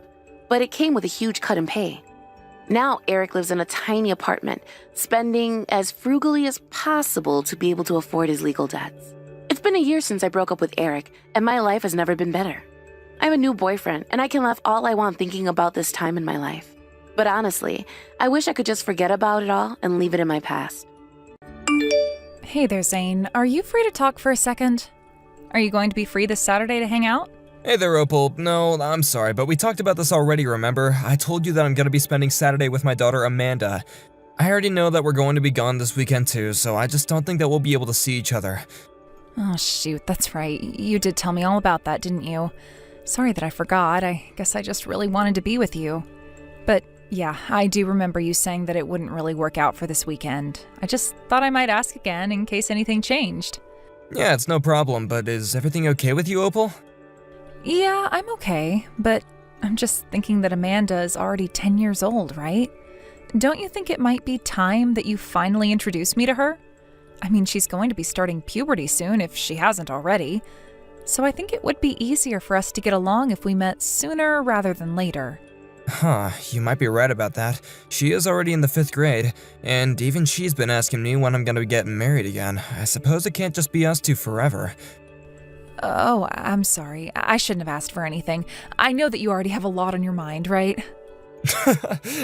A: but it came with a huge cut in pay. Now Eric lives in a tiny apartment, spending as frugally as possible to be able to afford his legal debts. It's been a year since I broke up with Eric, and my life has never been better. I have a new boyfriend, and I can laugh all I want thinking about this time in my life. But honestly, I wish I could just forget about it all and leave it in my past.
C: Hey there, Zane. Are you free to talk for a second? Are you going to be free this Saturday to hang out?
D: Hey there, Opal. No, I'm sorry, but we talked about this already, remember? I told you that I'm gonna be spending Saturday with my daughter, Amanda. I already know that we're going to be gone this weekend too, so I just don't think that we'll be able to see each other.
C: Oh, shoot, that's right. You did tell me all about that, didn't you? Sorry that I forgot. I guess I just really wanted to be with you. But yeah, I do remember you saying that it wouldn't really work out for this weekend. I just thought I might ask again in case anything changed.
D: Yeah, it's no problem, but is everything okay with you, Opal?
C: Yeah, I'm okay, but I'm just thinking that Amanda is already 10 years old, right? Don't you think it might be time that you finally introduce me to her? I mean, she's going to be starting puberty soon if she hasn't already. So I think it would be easier for us to get along if we met sooner rather than later.
D: Huh, you might be right about that. She is already in the 5th grade, and even she's been asking me when I'm gonna be getting married again. I suppose it can't just be us two forever.
C: Oh, I'm sorry. I shouldn't have asked for anything. I know that you already have a lot on your mind, right?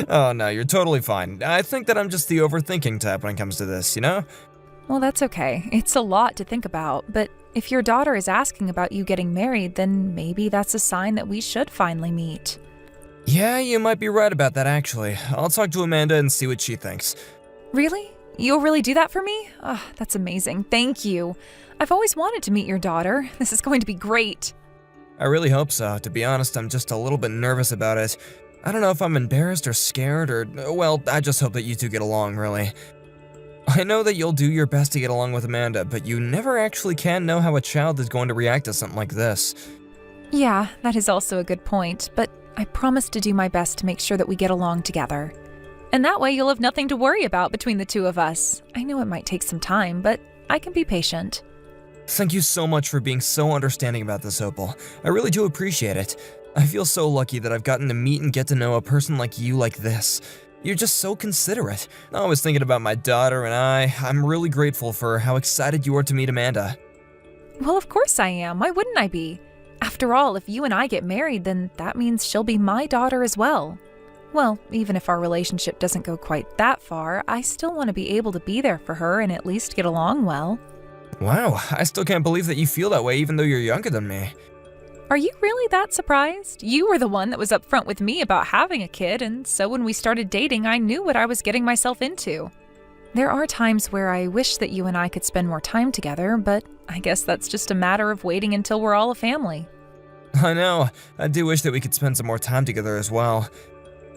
D: Oh no, you're totally fine. I think that I'm just the overthinking type when it comes to this, you know?
C: Well, that's okay. It's a lot to think about, but if your daughter is asking about you getting married, then maybe that's a sign that we should finally meet.
D: Yeah, you might be right about that actually. I'll talk to Amanda and see what she thinks.
C: Really? You'll really do that for me? Oh, that's amazing. Thank you. I've always wanted to meet your daughter. This is going to be great.
D: I really hope so. To be honest, I'm just a little bit nervous about it. I don't know if I'm embarrassed or scared or, well, I just hope that you two get along, really. I know that you'll do your best to get along with Amanda, but you never actually can know how a child is going to react to something like this.
C: Yeah, that is also a good point, but I promise to do my best to make sure that we get along together. And that way you'll have nothing to worry about between the two of us. I know it might take some time, but I can be patient.
D: Thank you so much for being so understanding about this, Opal. I really do appreciate it. I feel so lucky that I've gotten to meet and get to know a person like you like this. You're just so considerate. I was thinking about my daughter and I'm really grateful for how excited you are to meet Amanda.
C: Well, of course I am. Why wouldn't I be? After all, if you and I get married, then that means she'll be my daughter as well. Well, even if our relationship doesn't go quite that far, I still want to be able to be there for her and at least get along well.
D: Wow, I still can't believe that you feel that way even though you're younger than me.
C: Are you really that surprised? You were the one that was upfront with me about having a kid, and so when we started dating, I knew what I was getting myself into. There are times where I wish that you and I could spend more time together, but I guess that's just a matter of waiting until we're all a family.
D: I know, I do wish that we could spend some more time together as well.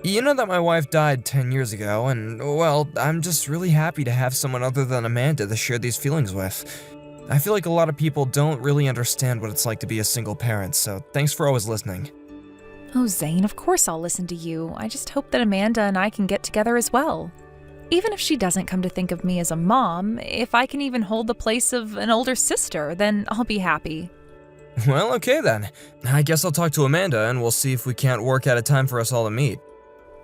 D: You know that my wife died 10 years ago, and, well, I'm just really happy to have someone other than Amanda to share these feelings with. I feel like a lot of people don't really understand what it's like to be a single parent, so thanks for always listening.
C: Oh, Zane, of course I'll listen to you. I just hope that Amanda and I can get together as well. Even if she doesn't come to think of me as a mom, if I can even hold the place of an older sister, then I'll be happy.
D: Well, okay then. I guess I'll talk to Amanda and we'll see if we can't work out a time for us all to meet.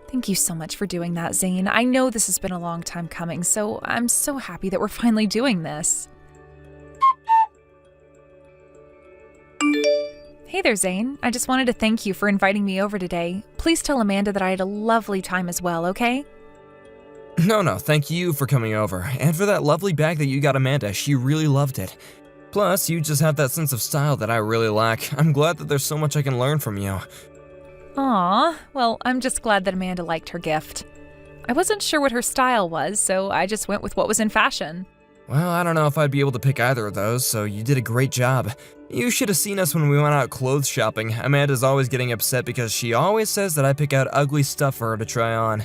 C: Thank you so much for doing that, Zane. I know this has been a long time coming, so I'm so happy that we're finally doing this. Hey there, Zane. I just wanted to thank you for inviting me over today. Please tell Amanda that I had a lovely time as well, okay?
D: No, thank you for coming over. And for that lovely bag that you got Amanda, she really loved it. Plus, you just have that sense of style that I really lack. I'm glad that there's so much I can learn from you.
C: Aw, well, I'm just glad that Amanda liked her gift. I wasn't sure what her style was, so I just went with what was in fashion.
D: Well, I don't know if I'd be able to pick either of those, so you did a great job. You should have seen us when we went out clothes shopping. Amanda's always getting upset because she always says that I pick out ugly stuff for her to try on.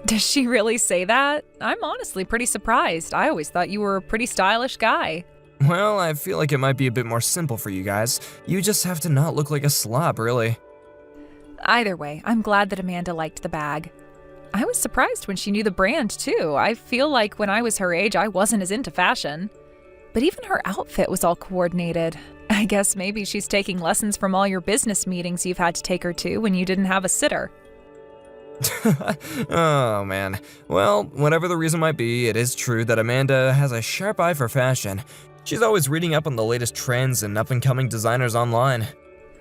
C: Does she really say that? I'm honestly pretty surprised. I always thought you were a pretty stylish guy.
D: Well, I feel like it might be a bit more simple for you guys. You just have to not look like a slob, really.
C: Either way, I'm glad that Amanda liked the bag. I was surprised when she knew the brand, too. I feel like when I was her age, I wasn't as into fashion. But even her outfit was all coordinated. I guess maybe she's taking lessons from all your business meetings you've had to take her to when you didn't have a sitter.
D: Oh, man. Well, whatever the reason might be, it is true that Amanda has a sharp eye for fashion. She's always reading up on the latest trends and up-and-coming designers online.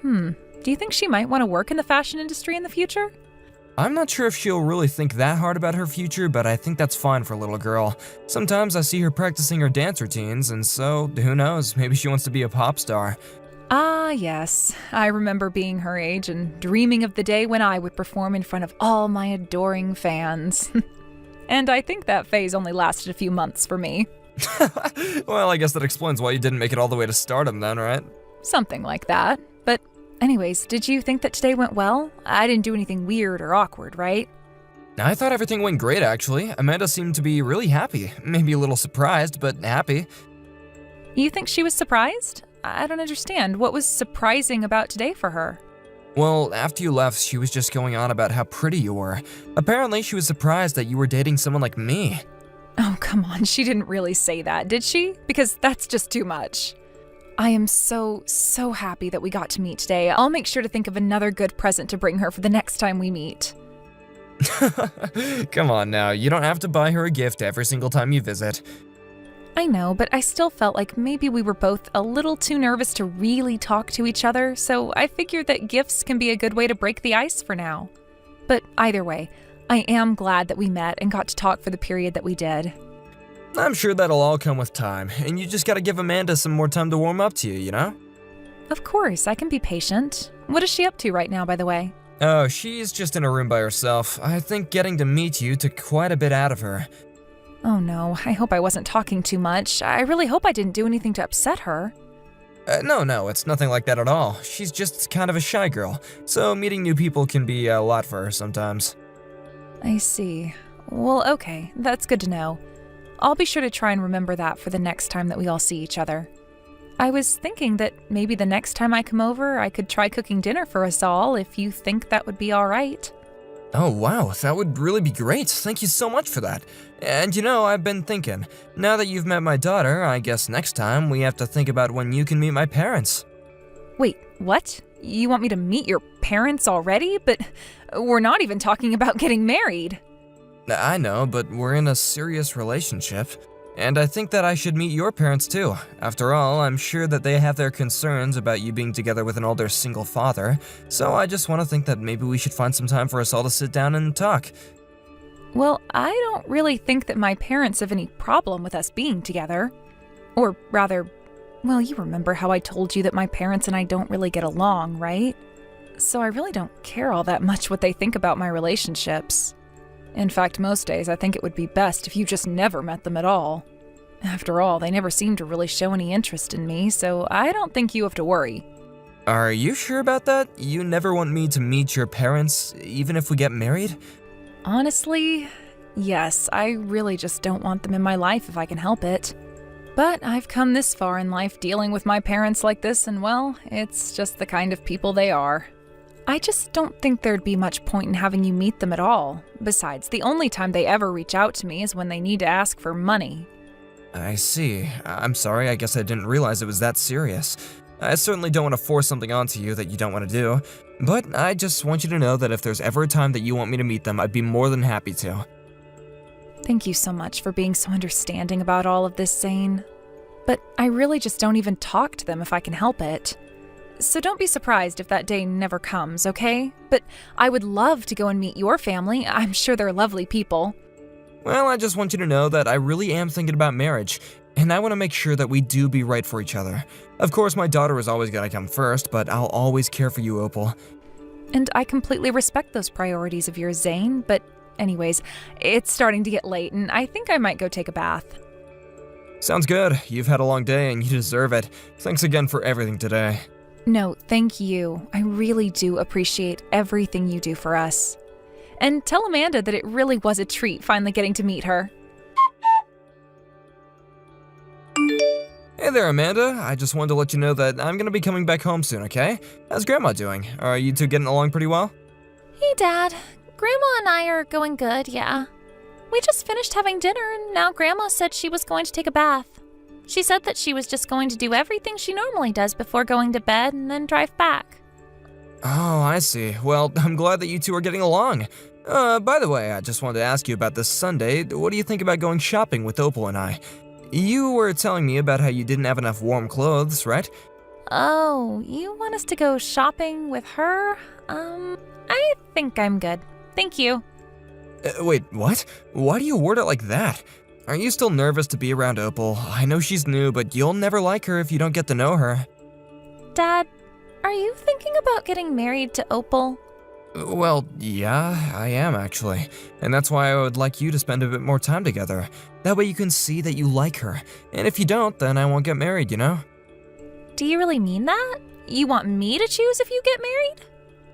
C: Do you think she might want to work in the fashion industry in the future?
D: I'm not sure if she'll really think that hard about her future, but I think that's fine for a little girl. Sometimes I see her practicing her dance routines, and so, who knows, maybe she wants to be a pop star.
C: Ah, yes. I remember being her age and dreaming of the day when I would perform in front of all my adoring fans. And I think that phase only lasted a few months for me.
D: Well, I guess that explains why you didn't make it all the way to stardom then, right?
C: Something like that. But anyways, did you think that today went well? I didn't do anything weird or awkward, right?
D: I thought everything went great, actually. Amanda seemed to be really happy. Maybe a little surprised, but happy.
C: You think she was surprised? I don't understand. What was surprising about today for her?
D: Well, after you left, she was just going on about how pretty you were. Apparently, she was surprised that you were dating someone like me.
C: Oh, come on. She didn't really say that, did she? Because that's just too much. I am so happy that we got to meet today. I'll make sure to think of another good present to bring her for the next time we meet.
D: Come on now, you don't have to buy her a gift every single time you visit.
C: I know, but I still felt like maybe we were both a little too nervous to really talk to each other, so I figured that gifts can be a good way to break the ice for now. But either way, I am glad that we met and got to talk for the period that we did.
D: I'm sure that'll all come with time, and you just gotta give Amanda some more time to warm up to you, you know?
C: Of course, I can be patient. What is she up to right now, by the way?
D: Oh, she's just in a room by herself. I think getting to meet you took quite a bit out of her.
C: Oh no, I hope I wasn't talking too much. I really hope I didn't do anything to upset her.
D: No, it's nothing like that at all. She's just kind of a shy girl, so meeting new people can be a lot for her sometimes.
C: I see. Well, okay, that's good to know. I'll be sure to try and remember that for the next time that we all see each other. I was thinking that maybe the next time I come over, I could try cooking dinner for us all, if you think that would be all right.
D: Oh wow, that would really be great. Thank you so much for that. And you know, I've been thinking, now that you've met my daughter, I guess next time we have to think about when you can meet my parents.
C: Wait, what? You want me to meet your parents already? But we're not even talking about getting married.
D: I know, but we're in a serious relationship. And I think that I should meet your parents too. After all, I'm sure that they have their concerns about you being together with an older single father, so I just want to think that maybe we should find some time for us all to sit down and talk.
C: Well, I don't really think that my parents have any problem with us being together. Or rather, well, you remember how I told you that my parents and I don't really get along, right? So I really don't care all that much what they think about my relationships. In fact, most days I think it would be best if you just never met them at all. After all, they never seem to really show any interest in me, so I don't think you have to worry.
D: Are you sure about that? You never want me to meet your parents, even if we get married?
C: Honestly, yes, I really just don't want them in my life if I can help it. But I've come this far in life dealing with my parents like this, and well, it's just the kind of people they are. I just don't think there'd be much point in having you meet them at all. Besides, the only time they ever reach out to me is when they need to ask for money.
D: I see. I'm sorry, I guess I didn't realize it was that serious. I certainly don't want to force something onto you that you don't want to do, but I just want you to know that if there's ever a time that you want me to meet them, I'd be more than happy to.
C: Thank you so much for being so understanding about all of this, Zane. But I really just don't even talk to them if I can help it. So don't be surprised if that day never comes, okay? But I would love to go and meet your family. I'm sure they're lovely people.
D: Well, I just want you to know that I really am thinking about marriage, and I want to make sure that we do be right for each other. Of course, my daughter is always going to come first, but I'll always care for you, Opal.
C: And I completely respect those priorities of yours, Zane. But anyways, it's starting to get late, and I think I might go take a bath.
D: Sounds good. You've had a long day, and you deserve it. Thanks again for everything today.
C: No, thank you. I really do appreciate everything you do for us. And tell Amanda that it really was a treat finally getting to meet her.
D: Hey there, Amanda. I just wanted to let you know that I'm gonna be coming back home soon, okay? How's Grandma doing? Are you two getting along pretty well?
E: Hey, Dad. Grandma and I are going good, yeah. We just finished having dinner, and now Grandma said she was going to take a bath. She said that she was just going to do everything she normally does before going to bed and then drive back.
D: Oh, I see. Well, I'm glad that you two are getting along. By the way, I just wanted to ask you about this Sunday. What do you think about going shopping with Opal and I? You were telling me about how you didn't have enough warm clothes, right?
E: Oh, you want us to go shopping with her? I think I'm good. Thank you.
D: Wait, what? Why do you word it like that? Are you still nervous to be around Opal? I know she's new, but you'll never like her if you don't get to know her.
E: Dad, are you thinking about getting married to Opal?
D: Well, yeah, I am actually. And that's why I would like you to spend a bit more time together. That way you can see that you like her. And if you don't, then I won't get married, you know?
E: Do you really mean that? You want me to choose if you get married?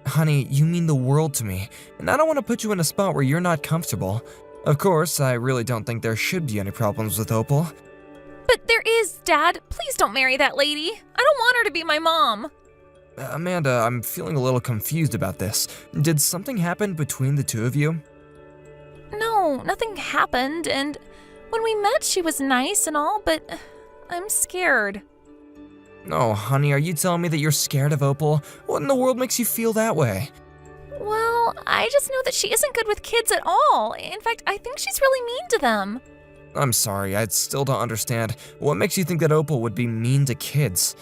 D: Honey, you mean the world to me. And I don't want to put you in a spot where you're not comfortable. Of course, I really don't think there should be any problems with Opal.
E: But there is, Dad. Please don't marry that lady. I don't want her to be my mom.
D: Amanda, I'm feeling a little confused about this. Did something happen between the two of you?
E: No, nothing happened, and when we met, she was nice and all, but I'm scared.
D: Oh, honey, are you telling me that you're scared of Opal? What in the world makes you feel that way?
E: Well, I just know that she isn't good with kids at all. In fact, I think she's really mean to them.
D: I'm sorry, I still don't understand. What makes you think that Opal would be mean to kids?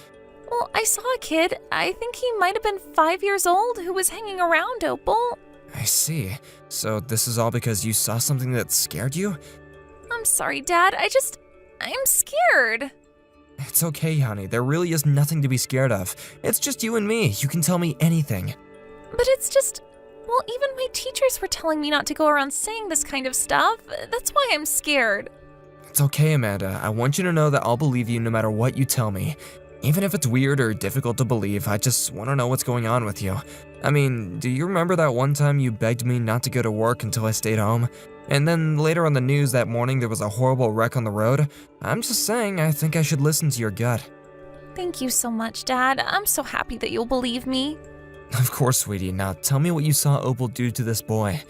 E: Well, I saw a kid, I think he might have been 5 years old, who was hanging around Opal.
D: I see. So this is all because you saw something that scared you?
E: I'm sorry, Dad. I'm scared.
D: It's okay, honey. There really is nothing to be scared of. It's just you and me. You can tell me anything.
E: But it's just, well, even my teachers were telling me not to go around saying this kind of stuff. That's why I'm scared.
D: It's okay, Amanda. I want you to know that I'll believe you no matter what you tell me. Even if it's weird or difficult to believe, I just want to know what's going on with you. I mean, do you remember that one time you begged me not to go to work until I stayed home? And then later on the news that morning there was a horrible wreck on the road? I'm just saying, I think I should listen to your gut.
E: Thank you so much, Dad. I'm so happy that you'll believe me.
D: Of course, sweetie. Now tell me what you saw Opal do to this boy.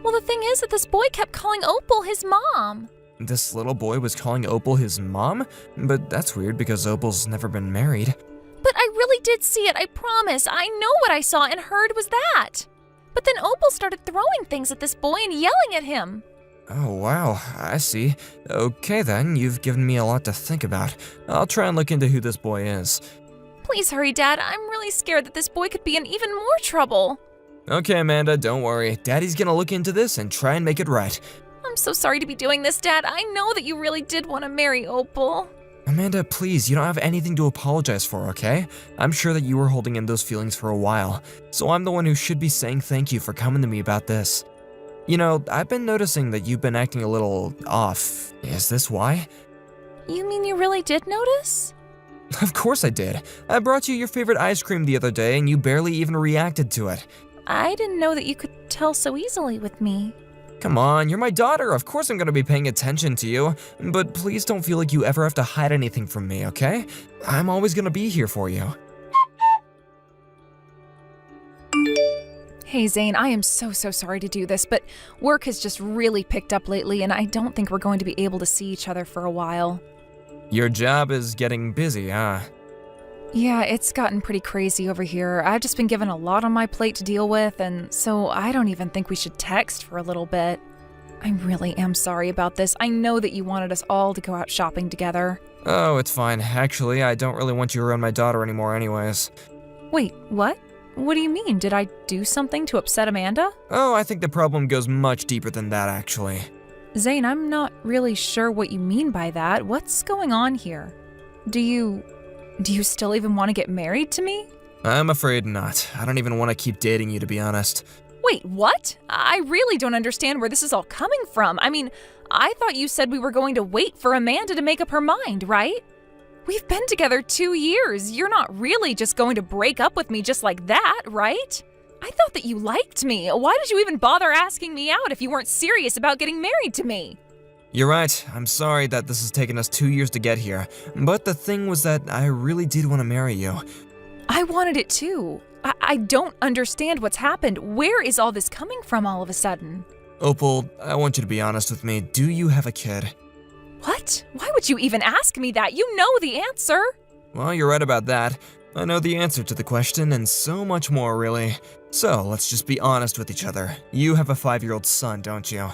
E: Well, the thing is that this boy kept calling Opal his mom.
D: This little boy was calling Opal his mom? But that's weird because Opal's never been married.
E: But I really did see it, I promise. I know what I saw and heard was that. But then Opal started throwing things at this boy and yelling at him.
D: Oh, wow. I see. Okay then, you've given me a lot to think about. I'll try and look into who this boy is.
E: Please hurry, Dad. I'm really scared that this boy could be in even more trouble.
D: Okay, Amanda, don't worry. Daddy's gonna look into this and try and make it right.
E: I'm so sorry to be doing this, Dad. I know that you really did want to marry Opal.
D: Amanda, please, you don't have anything to apologize for, okay? I'm sure that you were holding in those feelings for a while, so I'm the one who should be saying thank you for coming to me about this. You know, I've been noticing that you've been acting a little off. Is this why?
E: You mean you really did notice?
D: Of course I did. I brought you your favorite ice cream the other day and you barely even reacted to it.
E: I didn't know that you could tell so easily with me.
D: Come on, you're my daughter. Of course I'm gonna be paying attention to you. But please don't feel like you ever have to hide anything from me, okay? I'm always gonna be here for you.
C: Hey Zane, I am so sorry to do this, but work has just really picked up lately and I don't think we're going to be able to see each other for a while.
D: Your job is getting busy, huh?
C: Yeah, it's gotten pretty crazy over here. I've just been given a lot on my plate to deal with, and so I don't even think we should text for a little bit. I really am sorry about this. I know that you wanted us all to go out shopping together.
D: Oh, it's fine. Actually, I don't really want you around my daughter anymore anyways.
C: Wait, what? What do you mean? Did I do something to upset Amanda?
D: Oh, I think the problem goes much deeper than that, actually.
C: Zane, I'm not really sure what you mean by that. What's going on here? Do you still even want to get married to me?
D: I'm afraid not. I don't even want to keep dating you, to be honest.
C: Wait, what? I really don't understand where this is all coming from. I mean, I thought you said we were going to wait for Amanda to make up her mind, right? We've been together 2 years. You're not really just going to break up with me just like that, right? I thought that you liked me. Why did you even bother asking me out if you weren't serious about getting married to me?
D: You're right. I'm sorry that this has taken us 2 years to get here. But the thing was that I really did want to marry you.
C: I wanted it too. I don't understand what's happened. Where is all this coming from all of a sudden?
D: Opal, I want you to be honest with me. Do you have a kid?
C: What? Why would you even ask me that? You know the answer.
D: Well, you're right about that. I know the answer to the question and so much more, really. So, let's just be honest with each other. You have a 5-year-old son, don't you?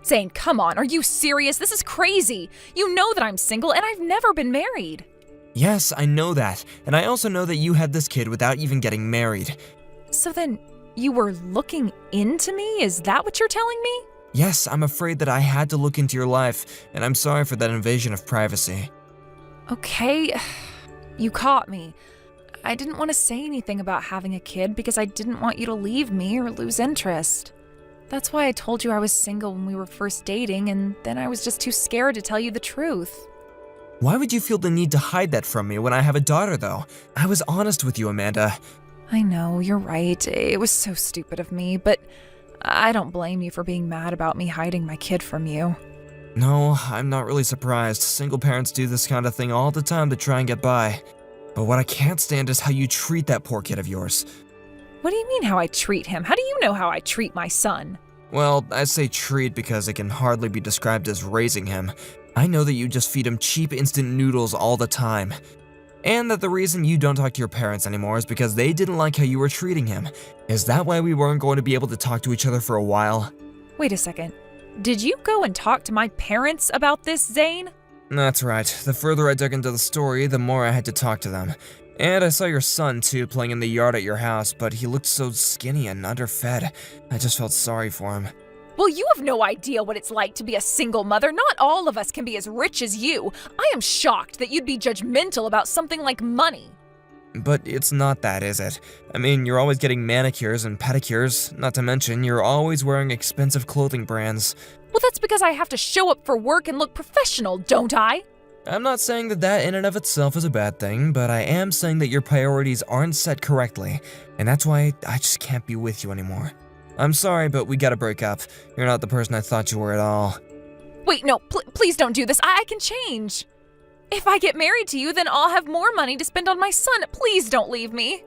C: Zane, come on, are you serious? This is crazy. You know that I'm single and I've never been married.
D: Yes, I know that. And I also know that you had this kid without even getting married.
C: So then, you were looking into me? Is that what you're telling me?
D: Yes, I'm afraid that I had to look into your life, and I'm sorry for that invasion of privacy.
C: Okay, you caught me. I didn't want to say anything about having a kid because I didn't want you to leave me or lose interest. That's why I told you I was single when we were first dating, and then I was just too scared to tell you the truth.
D: Why would you feel the need to hide that from me when I have a daughter, though? I was honest with you, Amanda.
C: I know, you're right. It was so stupid of me, but I don't blame you for being mad about me hiding my kid from you.
D: No, I'm not really surprised. Single parents do this kind of thing all the time to try and get by. But what I can't stand is how you treat that poor kid of yours.
C: What do you mean how I treat him? How do you know how I treat my son?
D: Well, I say treat because it can hardly be described as raising him. I know that you just feed him cheap instant noodles all the time. And that the reason you don't talk to your parents anymore is because they didn't like how you were treating him. Is that why we weren't going to be able to talk to each other for a while?
C: Wait a second. Did you go and talk to my parents about this, Zane?
D: That's right. The further I dug into the story, the more I had to talk to them. And I saw your son, too, playing in the yard at your house, but he looked so skinny and underfed. I just felt sorry for him.
C: Well, you have no idea what it's like to be a single mother. Not all of us can be as rich as you. I am shocked that you'd be judgmental about something like money.
D: But it's not that, is it? I mean, you're always getting manicures and pedicures, not to mention you're always wearing expensive clothing brands.
C: Well, that's because I have to show up for work and look professional, don't I?
D: I'm not saying that that in and of itself is a bad thing, but I am saying that your priorities aren't set correctly, and that's why I just can't be with you anymore. I'm sorry, but we gotta break up. You're not the person I thought you were at all.
C: Wait, no, please don't do this. I can change. If I get married to you, then I'll have more money to spend on my son. Please don't leave me.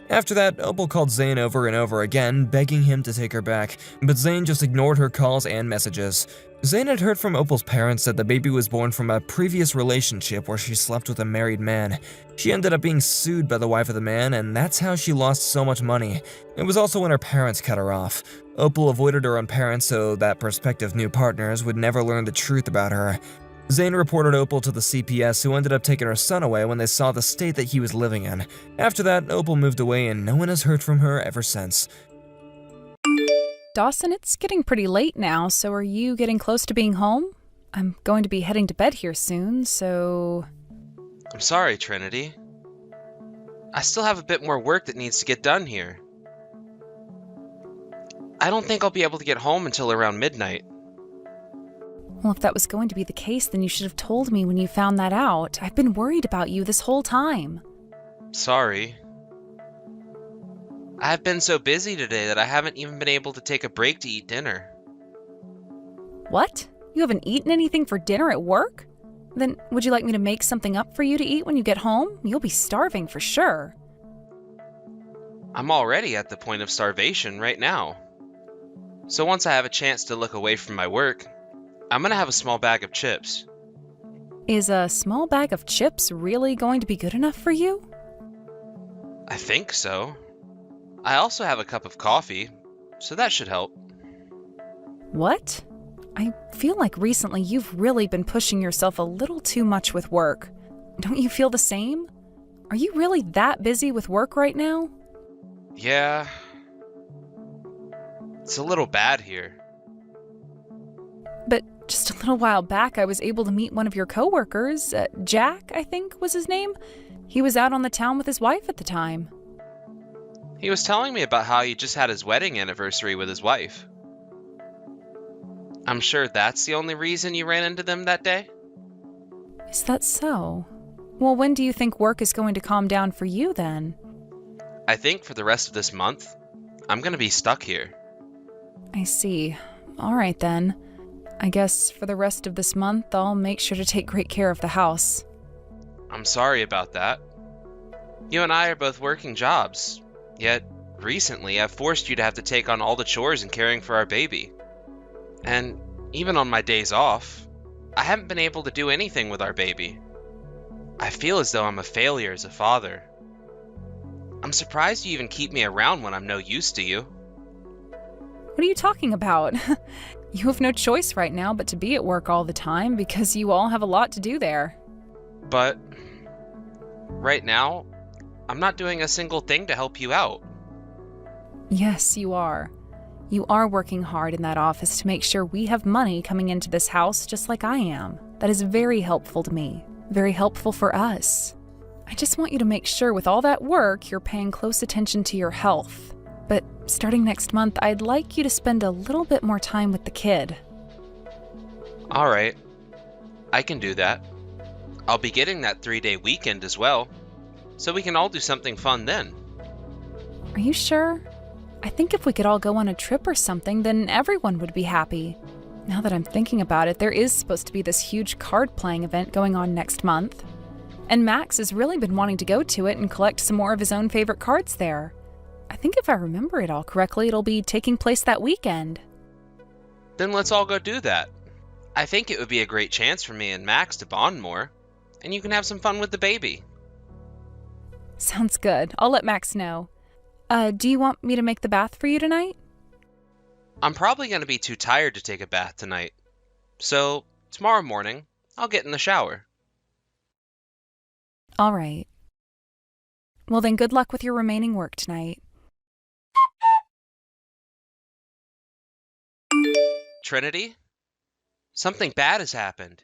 D: After that, Opal called Zane over and over again, begging him to take her back, but Zane just ignored her calls and messages. Zane had heard from Opal's parents that the baby was born from a previous relationship where she slept with a married man. She ended up being sued by the wife of the man, and that's how she lost so much money. It was also when her parents cut her off. Opal avoided her own parents so that prospective new partners would never learn the truth about her. Zane reported Opal to the CPS, who ended up taking her son away when they saw the state that he was living in. After that, Opal moved away and no one has heard from her ever since.
C: Dawson, it's getting pretty late now, so are you getting close to being home? I'm going to be heading to bed here soon, so...
B: I'm sorry, Trinity. I still have a bit more work that needs to get done here. I don't think I'll be able to get home until around midnight.
C: Well, if that was going to be the case, then you should have told me when you found that out. I've been worried about you this whole time.
B: Sorry. I've been so busy today that I haven't even been able to take a break to eat dinner.
C: What? You haven't eaten anything for dinner at work? Then would you like me to make something up for you to eat when you get home? You'll be starving for sure.
B: I'm already at the point of starvation right now. So once I have a chance to look away from my work, I'm gonna have a small bag of chips.
C: Is a small bag of chips really going to be good enough for you?
B: I think so. I also have a cup of coffee, so that should help.
C: What? I feel like recently you've really been pushing yourself a little too much with work. Don't you feel the same? Are you really that busy with work right now?
B: Yeah. It's a little bad here.
C: But just a little while back, I was able to meet one of your coworkers. Jack, I think was his name. He was out on the town with his wife at the time.
B: He was telling me about how he just had his wedding anniversary with his wife. I'm sure that's the only reason you ran into them that day?
C: Is that so? Well, when do you think work is going to calm down for you then?
B: I think for the rest of this month, I'm gonna be stuck here.
C: I see. All right then. I guess for the rest of this month, I'll make sure to take great care of the house.
B: I'm sorry about that. You and I are both working jobs, yet recently I've forced you to have to take on all the chores and caring for our baby. And even on my days off, I haven't been able to do anything with our baby. I feel as though I'm a failure as a father. I'm surprised you even keep me around when I'm no use to you.
C: What are you talking about? You have no choice right now but to be at work all the time because you all have a lot to do there.
B: But right now, I'm not doing a single thing to help you out.
C: Yes, you are. You are working hard in that office to make sure we have money coming into this house just like I am. That is very helpful to me. Very helpful for us. I just want you to make sure with all that work, you're paying close attention to your health. But starting next month, I'd like you to spend a little bit more time with the kid.
B: All right, I can do that. I'll be getting that 3-day weekend as well, so we can all do something fun then.
C: Are you sure? I think if we could all go on a trip or something, then everyone would be happy. Now that I'm thinking about it, there is supposed to be this huge card playing event going on next month. And Max has really been wanting to go to it and collect some more of his own favorite cards there. I think if I remember it all correctly, it'll be taking place that weekend.
B: Then let's all go do that. I think it would be a great chance for me and Max to bond more, and you can have some fun with the baby.
C: Sounds good. I'll let Max know. Do you want me to make the bath for you tonight?
B: I'm probably going to be too tired to take a bath tonight, so tomorrow morning I'll get in the shower.
C: All right. Well then, good luck with your remaining work tonight.
B: Trinity? Something bad has happened.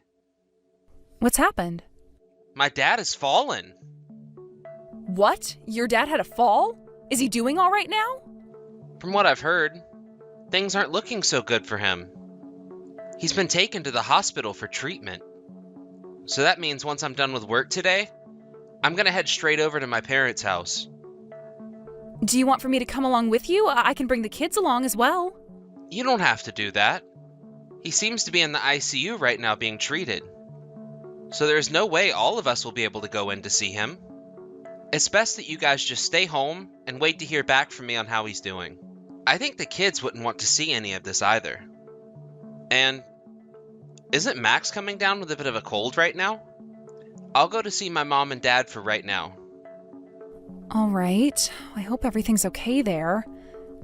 C: What's happened?
B: My dad has fallen.
C: What? Your dad had a fall? Is he doing all right now?
B: From what I've heard, things aren't looking so good for him. He's been taken to the hospital for treatment. So that means once I'm done with work today, I'm gonna head straight over to my parents' house.
C: Do you want for me to come along with you? I can bring the kids along as well.
B: You don't have to do that. He seems to be in the ICU right now being treated. So there's no way all of us will be able to go in to see him. It's best that you guys just stay home and wait to hear back from me on how he's doing. I think the kids wouldn't want to see any of this either. And isn't Max coming down with a bit of a cold right now? I'll go to see my mom and dad for right now.
C: All right. I hope everything's okay there.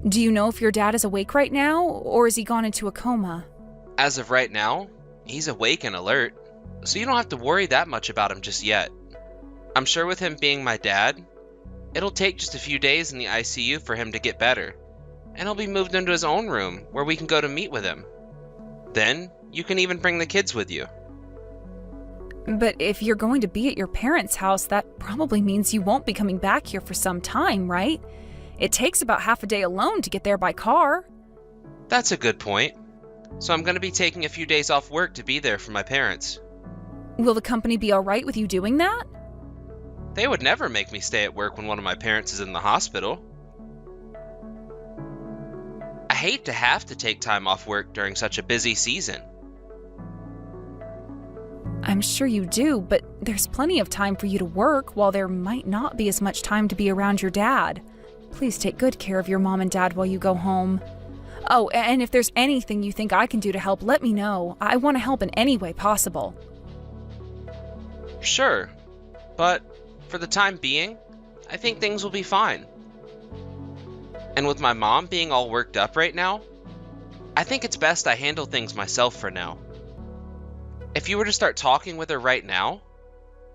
C: Do you know if your dad is awake right now, or has he gone into a coma?
B: As of right now, he's awake and alert, so you don't have to worry that much about him just yet. I'm sure with him being my dad, it'll take just a few days in the ICU for him to get better, and he'll be moved into his own room where we can go to meet with him. Then, you can even bring the kids with you.
C: But if you're going to be at your parents' house, that probably means you won't be coming back here for some time, right? It takes about half a day alone to get there by car.
B: That's a good point. So I'm going to be taking a few days off work to be there for my parents.
C: Will the company be all right with you doing that?
B: They would never make me stay at work when one of my parents is in the hospital. I hate to have to take time off work during such a busy season.
C: I'm sure you do, but there's plenty of time for you to work while there might not be as much time to be around your dad. Please take good care of your mom and dad while you go home. Oh, and if there's anything you think I can do to help, let me know. I want to help in any way possible.
B: Sure, but for the time being, I think things will be fine. And with my mom being all worked up right now, I think it's best I handle things myself for now. If you were to start talking with her right now,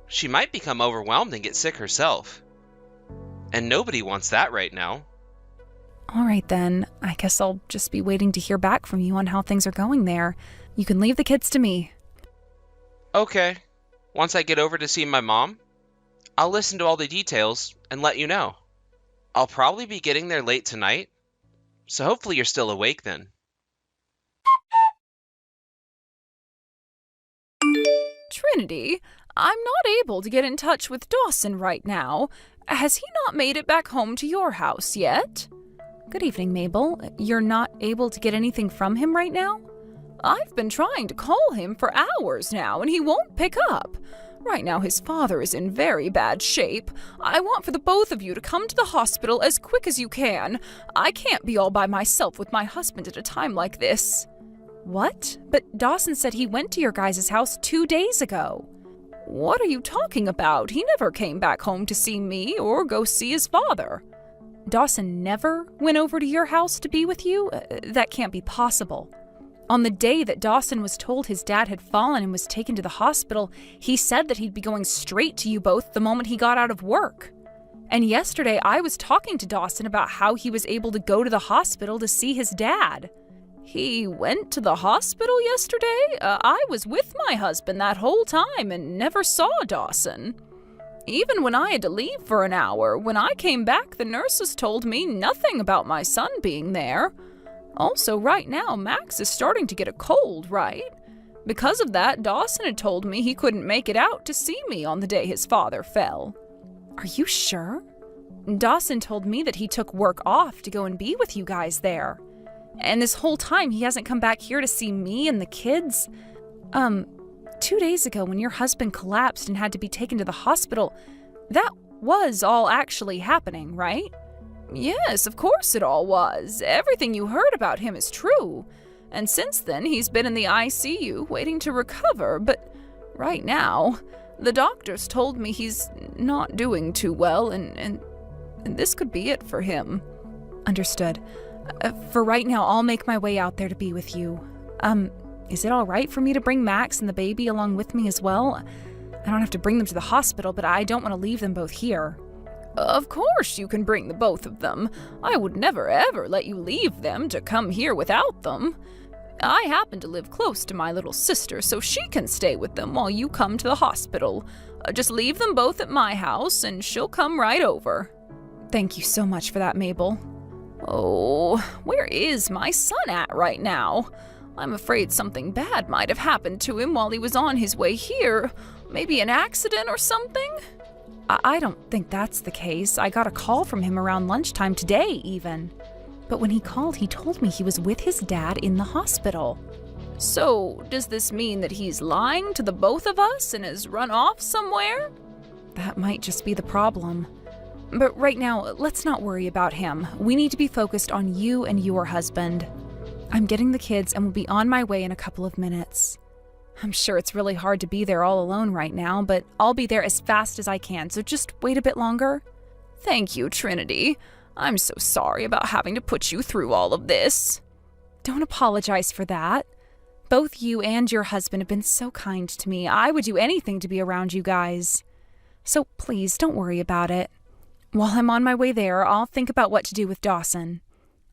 B: she might become overwhelmed and get sick herself. And nobody wants that right now.
C: All right then, I guess I'll just be waiting to hear back from you on how things are going there. You can leave the kids to me.
B: Okay. Once I get over to see my mom, I'll listen to all the details and let you know. I'll probably be getting there late tonight, so hopefully you're still awake then.
C: Trinity, I'm not able to get in touch with Dawson right now. Has he not made it back home to your house yet? Good evening, Mabel. You're not able to get anything from him right now? I've been trying to call him for hours now, and he won't pick up. Right now, his father is in very bad shape. I want for the both of you to come to the hospital as quick as you can. I can't be all by myself with my husband at a time like this. What? But Dawson said he went to your guys' house 2 days ago. What are you talking about? He never came back home to see me or go see his father. Dawson never went over to your house to be with you? That can't be possible. On the day that Dawson was told his dad had fallen and was taken to the hospital, he said that he'd be going straight to you both the moment he got out of work. And yesterday I was talking to Dawson about how he was able to go to the hospital to see his dad. He went to the hospital yesterday? I was with my husband that whole time and never saw Dawson. Even when I had to leave for an hour, when I came back, the nurses told me nothing about my son being there. Also, right now, Max is starting to get a cold, right? Because of that, Dawson had told me he couldn't make it out to see me on the day his father fell. Are you sure? Dawson told me that he took work off to go and be with you guys there. And this whole time he hasn't come back here to see me and the kids. 2 days ago when your husband collapsed and had to be taken to the hospital, that was all actually happening, right? Yes, of course it all was. Everything you heard about him is true. And since then, he's been in the ICU waiting to recover, but right now, the doctors told me he's not doing too well, and this could be it for him. Understood. For right now, I'll make my way out there to be with you. Is it all right for me to bring Max and the baby along with me as well? I don't have to bring them to the hospital, but I don't want to leave them both here. Of course you can bring the both of them. I would never ever let you leave them to come here without them. I happen to live close to my little sister, so she can stay with them while you come to the hospital. Just leave them both at my house, and she'll come right over. Thank you so much for that, Mabel. Oh, where is my son at right now? I'm afraid something bad might have happened to him while he was on his way here. Maybe an accident or something? I don't think that's the case. I got a call from him around lunchtime today, even. But when he called, he told me he was with his dad in the hospital. So, does this mean that he's lying to the both of us and has run off somewhere? That might just be the problem. But right now, let's not worry about him. We need to be focused on you and your husband. I'm getting the kids and will be on my way in a couple of minutes. I'm sure it's really hard to be there all alone right now, but I'll be there as fast as I can, so just wait a bit longer. Thank you, Trinity. I'm so sorry about having to put you through all of this. Don't apologize for that. Both you and your husband have been so kind to me. I would do anything to be around you guys. So please, don't worry about it. While I'm on my way there, I'll think about what to do with Dawson.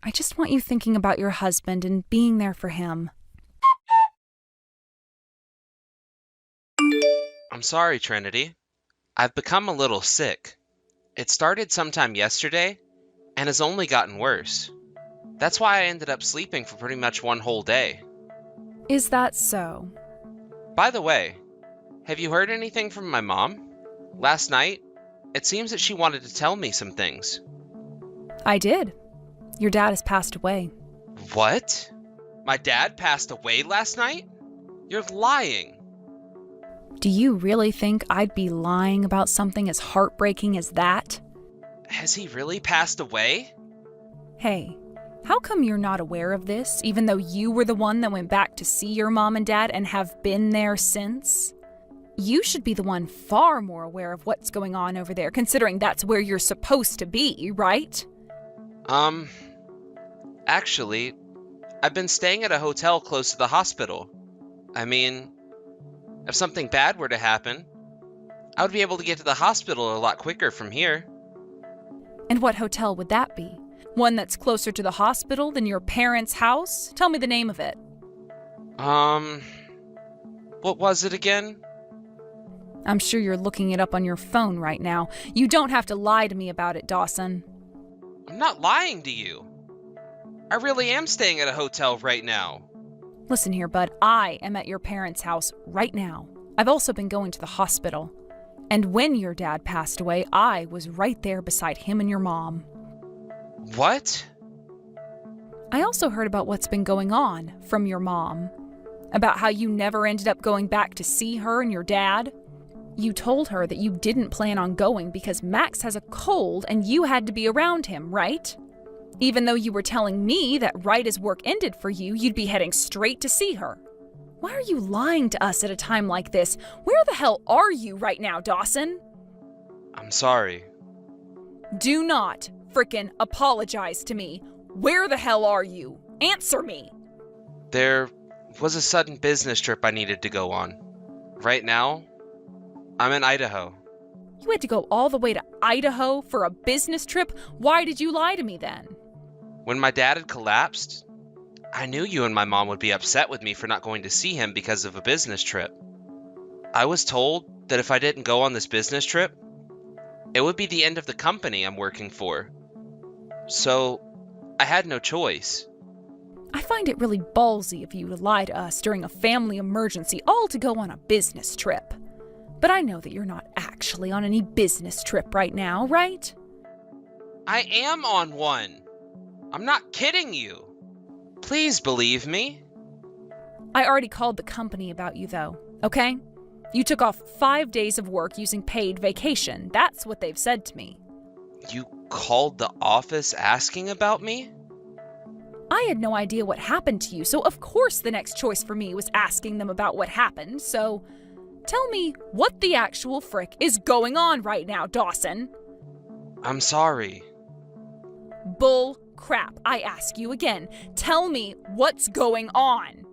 C: I just want you thinking about your husband and being there for him.
B: I'm sorry, Trinity. I've become a little sick. It started sometime yesterday and has only gotten worse. That's why I ended up sleeping for pretty much one whole day.
C: Is that so?
B: By the way, have you heard anything from my mom? Last night, it seems that she wanted to tell me some things.
C: I did. Your dad has passed away.
B: What? My dad passed away last night? You're lying.
C: Do you really think I'd be lying about something as heartbreaking as that?
B: Has he really passed away?
C: Hey, how come you're not aware of this, even though you were the one that went back to see your mom and dad and have been there since? You should be the one far more aware of what's going on over there, considering that's where you're supposed to be, right?
B: Actually, I've been staying at a hotel close to the hospital. I mean, if something bad were to happen, I would be able to get to the hospital a lot quicker from here.
C: And what hotel would that be? One that's closer to the hospital than your parents' house? Tell me the name of it.
B: What was it again?
C: I'm sure you're looking it up on your phone right now. You don't have to lie to me about it, Dawson.
B: I'm not lying to you. I really am staying at a hotel right now.
C: Listen here, bud. I am at your parents' house right now. I've also been going to the hospital. And when your dad passed away, I was right there beside him and your mom.
B: What?
C: I also heard about what's been going on from your mom. About how you never ended up going back to see her and your dad. You told her that you didn't plan on going because Max has a cold and you had to be around him, right? Even though you were telling me that right as work ended for you, you'd be heading straight to see her. Why are you lying to us at a time like this? Where the hell are you right now, Dawson?
B: I'm sorry.
C: Do not frickin' apologize to me. Where the hell are you? Answer me!
B: There was a sudden business trip I needed to go on. Right now, I'm in Idaho.
C: You had to go all the way to Idaho for a business trip? Why did you lie to me then?
B: When my dad had collapsed, I knew you and my mom would be upset with me for not going to see him because of a business trip. I was told that if I didn't go on this business trip, it would be the end of the company I'm working for. So, I had no choice.
C: I find it really ballsy of you to lie to us during a family emergency, all to go on a business trip. But I know that you're not actually on any business trip right now, right?
B: I am on one. I'm not kidding you. Please believe me.
C: I already called the company about you, though, okay? You took off 5 days of work using paid vacation. That's what they've said to me.
B: You called the office asking about me?
C: I had no idea what happened to you, so of course the next choice for me was asking them about what happened, so tell me what the actual frick is going on right now, Dawson.
B: I'm sorry.
C: Bull crap. I ask you again. Tell me what's going on.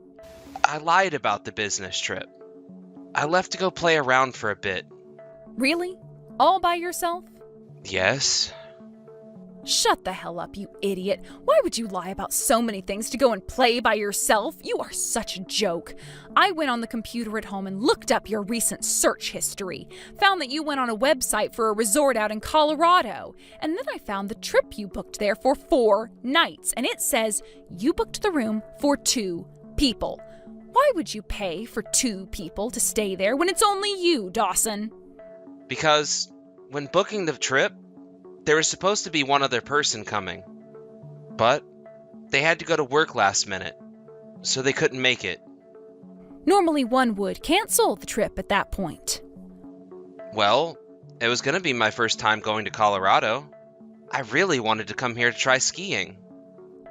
B: I lied about the business trip. I left to go play around for a bit.
C: Really? All by yourself?
B: Yes.
C: Shut the hell up, you idiot. Why would you lie about so many things to go and play by yourself? You are such a joke. I went on the computer at home and looked up your recent search history. Found that you went on a website for a resort out in Colorado. And then I found the trip you booked there for 4 nights. And it says you booked the room for 2 people. Why would you pay for 2 people to stay there when it's only you, Dawson?
B: Because when booking the trip, there was supposed to be one other person coming. But they had to go to work last minute, so they couldn't make it.
C: Normally one would cancel the trip at that point.
B: Well, it was going to be my first time going to Colorado. I really wanted to come here to try skiing.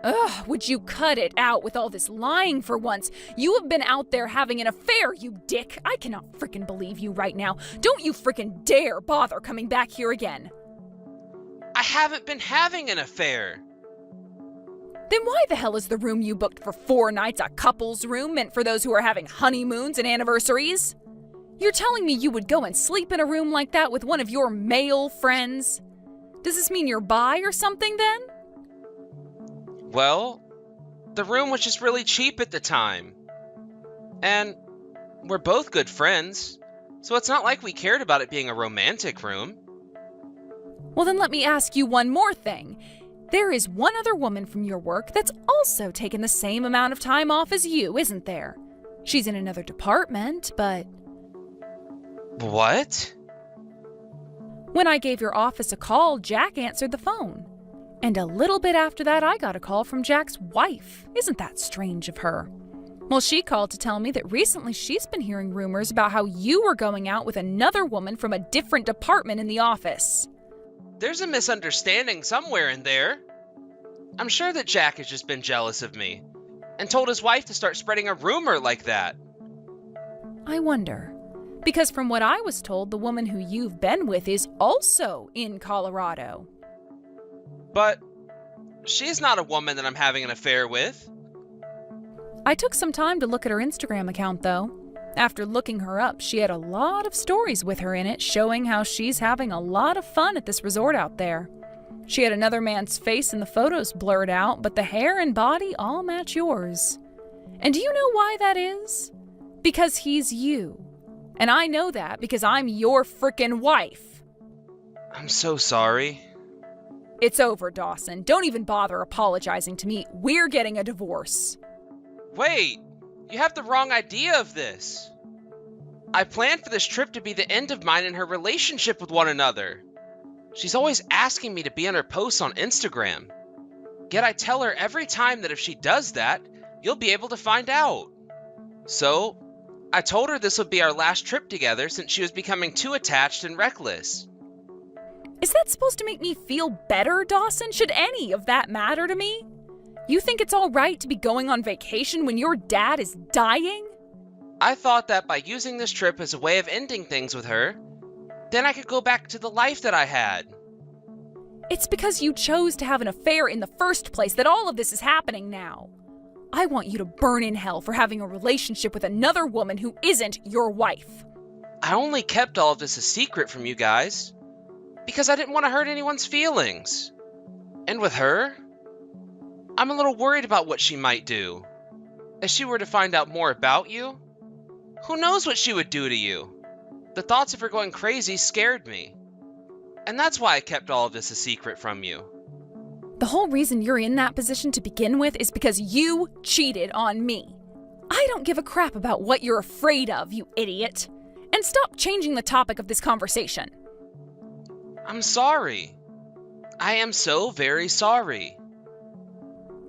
C: Ugh, would you cut it out with all this lying for once? You have been out there having an affair, you dick. I cannot frickin' believe you right now. Don't you frickin' dare bother coming back here again.
B: I haven't been having an affair.
C: Then why the hell is the room you booked for 4 nights a couple's room meant for those who are having honeymoons and anniversaries? You're telling me you would go and sleep in a room like that with one of your male friends? Does this mean you're bi or something then?
B: Well, the room was just really cheap at the time. And we're both good friends, so it's not like we cared about it being a romantic room.
C: Well, then let me ask you one more thing. There is one other woman from your work that's also taken the same amount of time off as you, isn't there? She's in another department, but...
B: What?
C: When I gave your office a call, Jack answered the phone. And a little bit after that, I got a call from Jack's wife. Isn't that strange of her? Well, she called to tell me that recently she's been hearing rumors about how you were going out with another woman from a different department in the office.
B: There's a misunderstanding somewhere in there. I'm sure that Jack has just been jealous of me and told his wife to start spreading a rumor like that.
C: I wonder. Because from what I was told, the woman who you've been with is also in Colorado.
B: But she's not a woman that I'm having an affair with.
C: I took some time to look at her Instagram account, though. After looking her up, she had a lot of stories with her in it showing how she's having a lot of fun at this resort out there. She had another man's face in the photos blurred out, but the hair and body all match yours. And do you know why that is? Because he's you. And I know that because I'm your frickin' wife.
B: I'm so sorry.
C: It's over, Dawson. Don't even bother apologizing to me. We're getting a divorce.
B: Wait, you have the wrong idea of this. I planned for this trip to be the end of mine and her relationship with one another. She's always asking me to be on her posts on Instagram. Yet I tell her every time that if she does that, you'll be able to find out. So, I told her this would be our last trip together since she was becoming too attached and reckless.
C: Is that supposed to make me feel better, Dawson? Should any of that matter to me? You think it's all right to be going on vacation when your dad is dying?
B: I thought that by using this trip as a way of ending things with her, then I could go back to the life that I had.
C: It's because you chose to have an affair in the first place that all of this is happening now. I want you to burn in hell for having a relationship with another woman who isn't your wife.
B: I only kept all of this a secret from you guys because I didn't want to hurt anyone's feelings. And with her, I'm a little worried about what she might do. If she were to find out more about you, who knows what she would do to you? The thoughts of her going crazy scared me. And that's why I kept all of this a secret from you.
C: The whole reason you're in that position to begin with is because you cheated on me. I don't give a crap about what you're afraid of, you idiot. And stop changing the topic of this conversation.
B: I'm sorry. I am so very sorry.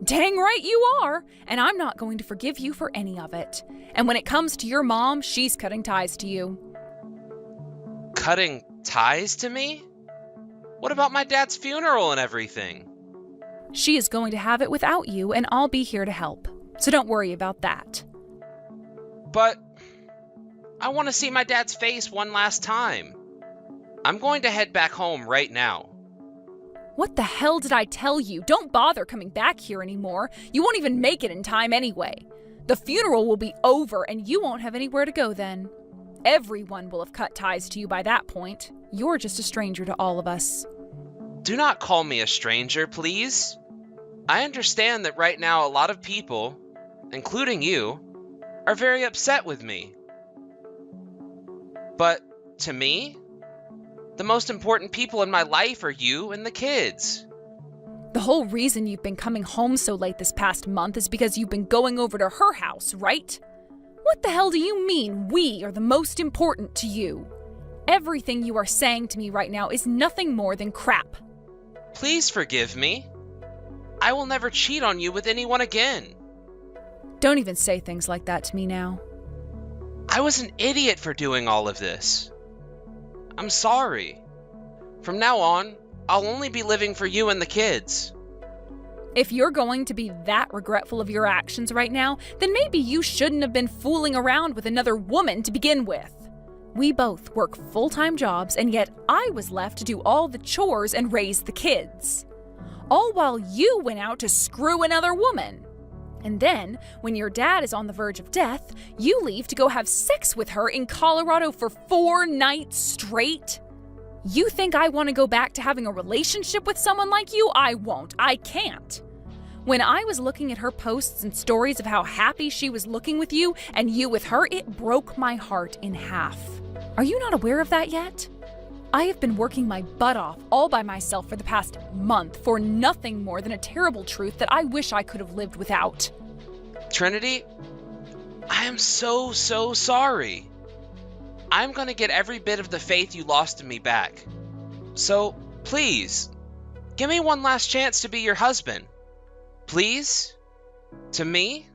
C: Dang right you are, and I'm not going to forgive you for any of it. And when it comes to your mom, she's cutting ties to you.
B: Cutting ties to me? What about my dad's funeral and everything?
C: She is going to have it without you, and I'll be here to help. So don't worry about that.
B: But I want to see my dad's face one last time. I'm going to head back home right now.
C: What the hell did I tell you? Don't bother coming back here anymore. You won't even make it in time anyway. The funeral will be over and you won't have anywhere to go then. Everyone will have cut ties to you by that point. You're just a stranger to all of us.
B: Do not call me a stranger, please. I understand that right now a lot of people, including you, are very upset with me. But to me, the most important people in my life are you and the kids.
C: The whole reason you've been coming home so late this past month is because you've been going over to her house, right? What the hell do you mean we are the most important to you? Everything you are saying to me right now is nothing more than crap.
B: Please forgive me. I will never cheat on you with anyone again.
C: Don't even say things like that to me now.
B: I was an idiot for doing all of this. I'm sorry. From now on, I'll only be living for you and the kids.
C: If you're going to be that regretful of your actions right now, then maybe you shouldn't have been fooling around with another woman to begin with. We both work full-time jobs, and yet I was left to do all the chores and raise the kids. All while you went out to screw another woman. And then, when your dad is on the verge of death, you leave to go have sex with her in Colorado for 4 nights straight? You think I want to go back to having a relationship with someone like you? I won't. I can't. When I was looking at her posts and stories of how happy she was looking with you and you with her, it broke my heart in half. Are you not aware of that yet? I have been working my butt off all by myself for the past month for nothing more than a terrible truth that I wish I could have lived without.
B: Trinity, I am so sorry. I'm going to get every bit of the faith you lost in me back. So, please, give me one last chance to be your husband. Please? To me?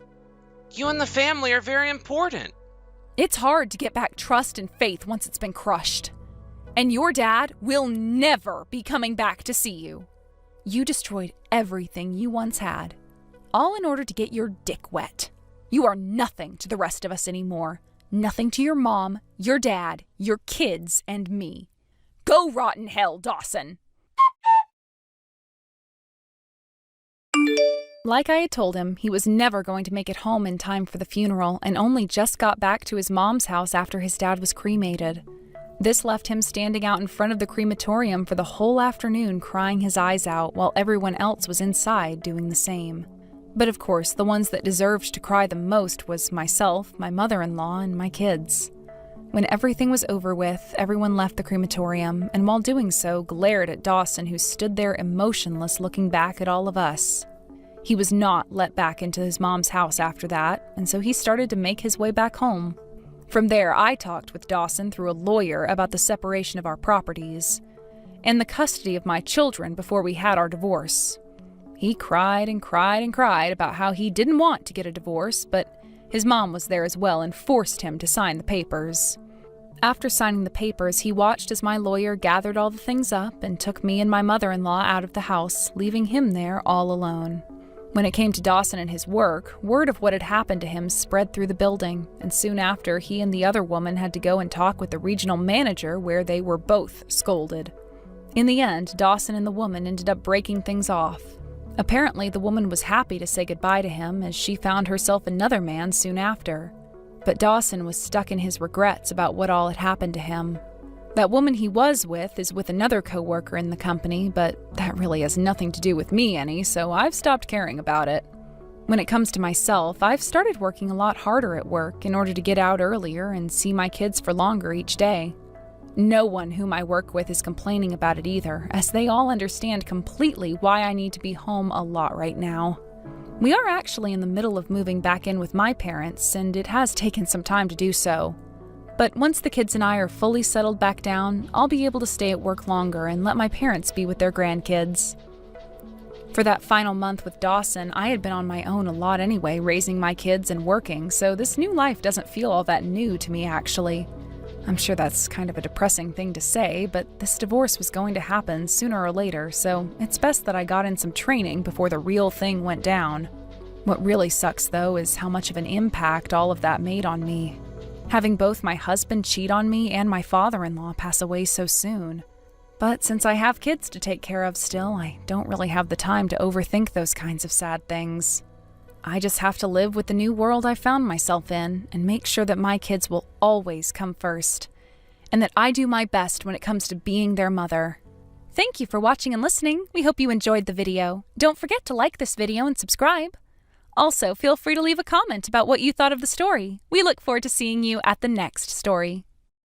B: You and the family are very important.
C: It's hard to get back trust and faith once it's been crushed. And your dad will never be coming back to see you. You destroyed everything you once had, all in order to get your dick wet. You are nothing to the rest of us anymore. Nothing to your mom, your dad, your kids, and me. Go rot in hell, Dawson! Like I had told him, he was never going to make it home in time for the funeral and only just got back to his mom's house after his dad was cremated. This left him standing out in front of the crematorium for the whole afternoon crying his eyes out while everyone else was inside doing the same. But of course, the ones that deserved to cry the most was myself, my mother-in-law, and my kids. When everything was over with, everyone left the crematorium, and while doing so, glared at Dawson, who stood there emotionless looking back at all of us. He was not let back into his mom's house after that, and so he started to make his way back home. From there, I talked with Dawson through a lawyer about the separation of our properties and the custody of my children before we had our divorce. He cried and cried and cried about how he didn't want to get a divorce, but his mom was there as well and forced him to sign the papers. After signing the papers, he watched as my lawyer gathered all the things up and took me and my mother-in-law out of the house, leaving him there all alone. When it came to Dawson and his work, word of what had happened to him spread through the building, and soon after, he and the other woman had to go and talk with the regional manager where they were both scolded. In the end, Dawson and the woman ended up breaking things off. Apparently, the woman was happy to say goodbye to him as she found herself another man soon after. But Dawson was stuck in his regrets about what all had happened to him. That woman he was with is with another coworker in the company, but that really has nothing to do with me any, so I've stopped caring about it. When it comes to myself, I've started working a lot harder at work in order to get out earlier and see my kids for longer each day. No one whom I work with is complaining about it either, as they all understand completely why I need to be home a lot right now. We are actually in the middle of moving back in with my parents, and it has taken some time to do so. But once the kids and I are fully settled back down, I'll be able to stay at work longer and let my parents be with their grandkids. For that final month with Dawson, I had been on my own a lot anyway, raising my kids and working, so this new life doesn't feel all that new to me, actually. I'm sure that's kind of a depressing thing to say, but this divorce was going to happen sooner or later, so it's best that I got in some training before the real thing went down. What really sucks, though, is how much of an impact all of that made on me. Having both my husband cheat on me and my father-in-law pass away so soon. But since I have kids to take care of still, I don't really have the time to overthink those kinds of sad things. I just have to live with the new world I found myself in and make sure that my kids will always come first, and that I do my best when it comes to being their mother. Thank you for watching and listening. We hope you enjoyed the video. Don't forget to like this video and subscribe. Also, feel free to leave a comment about what you thought of the story. We look forward to seeing you at the next story.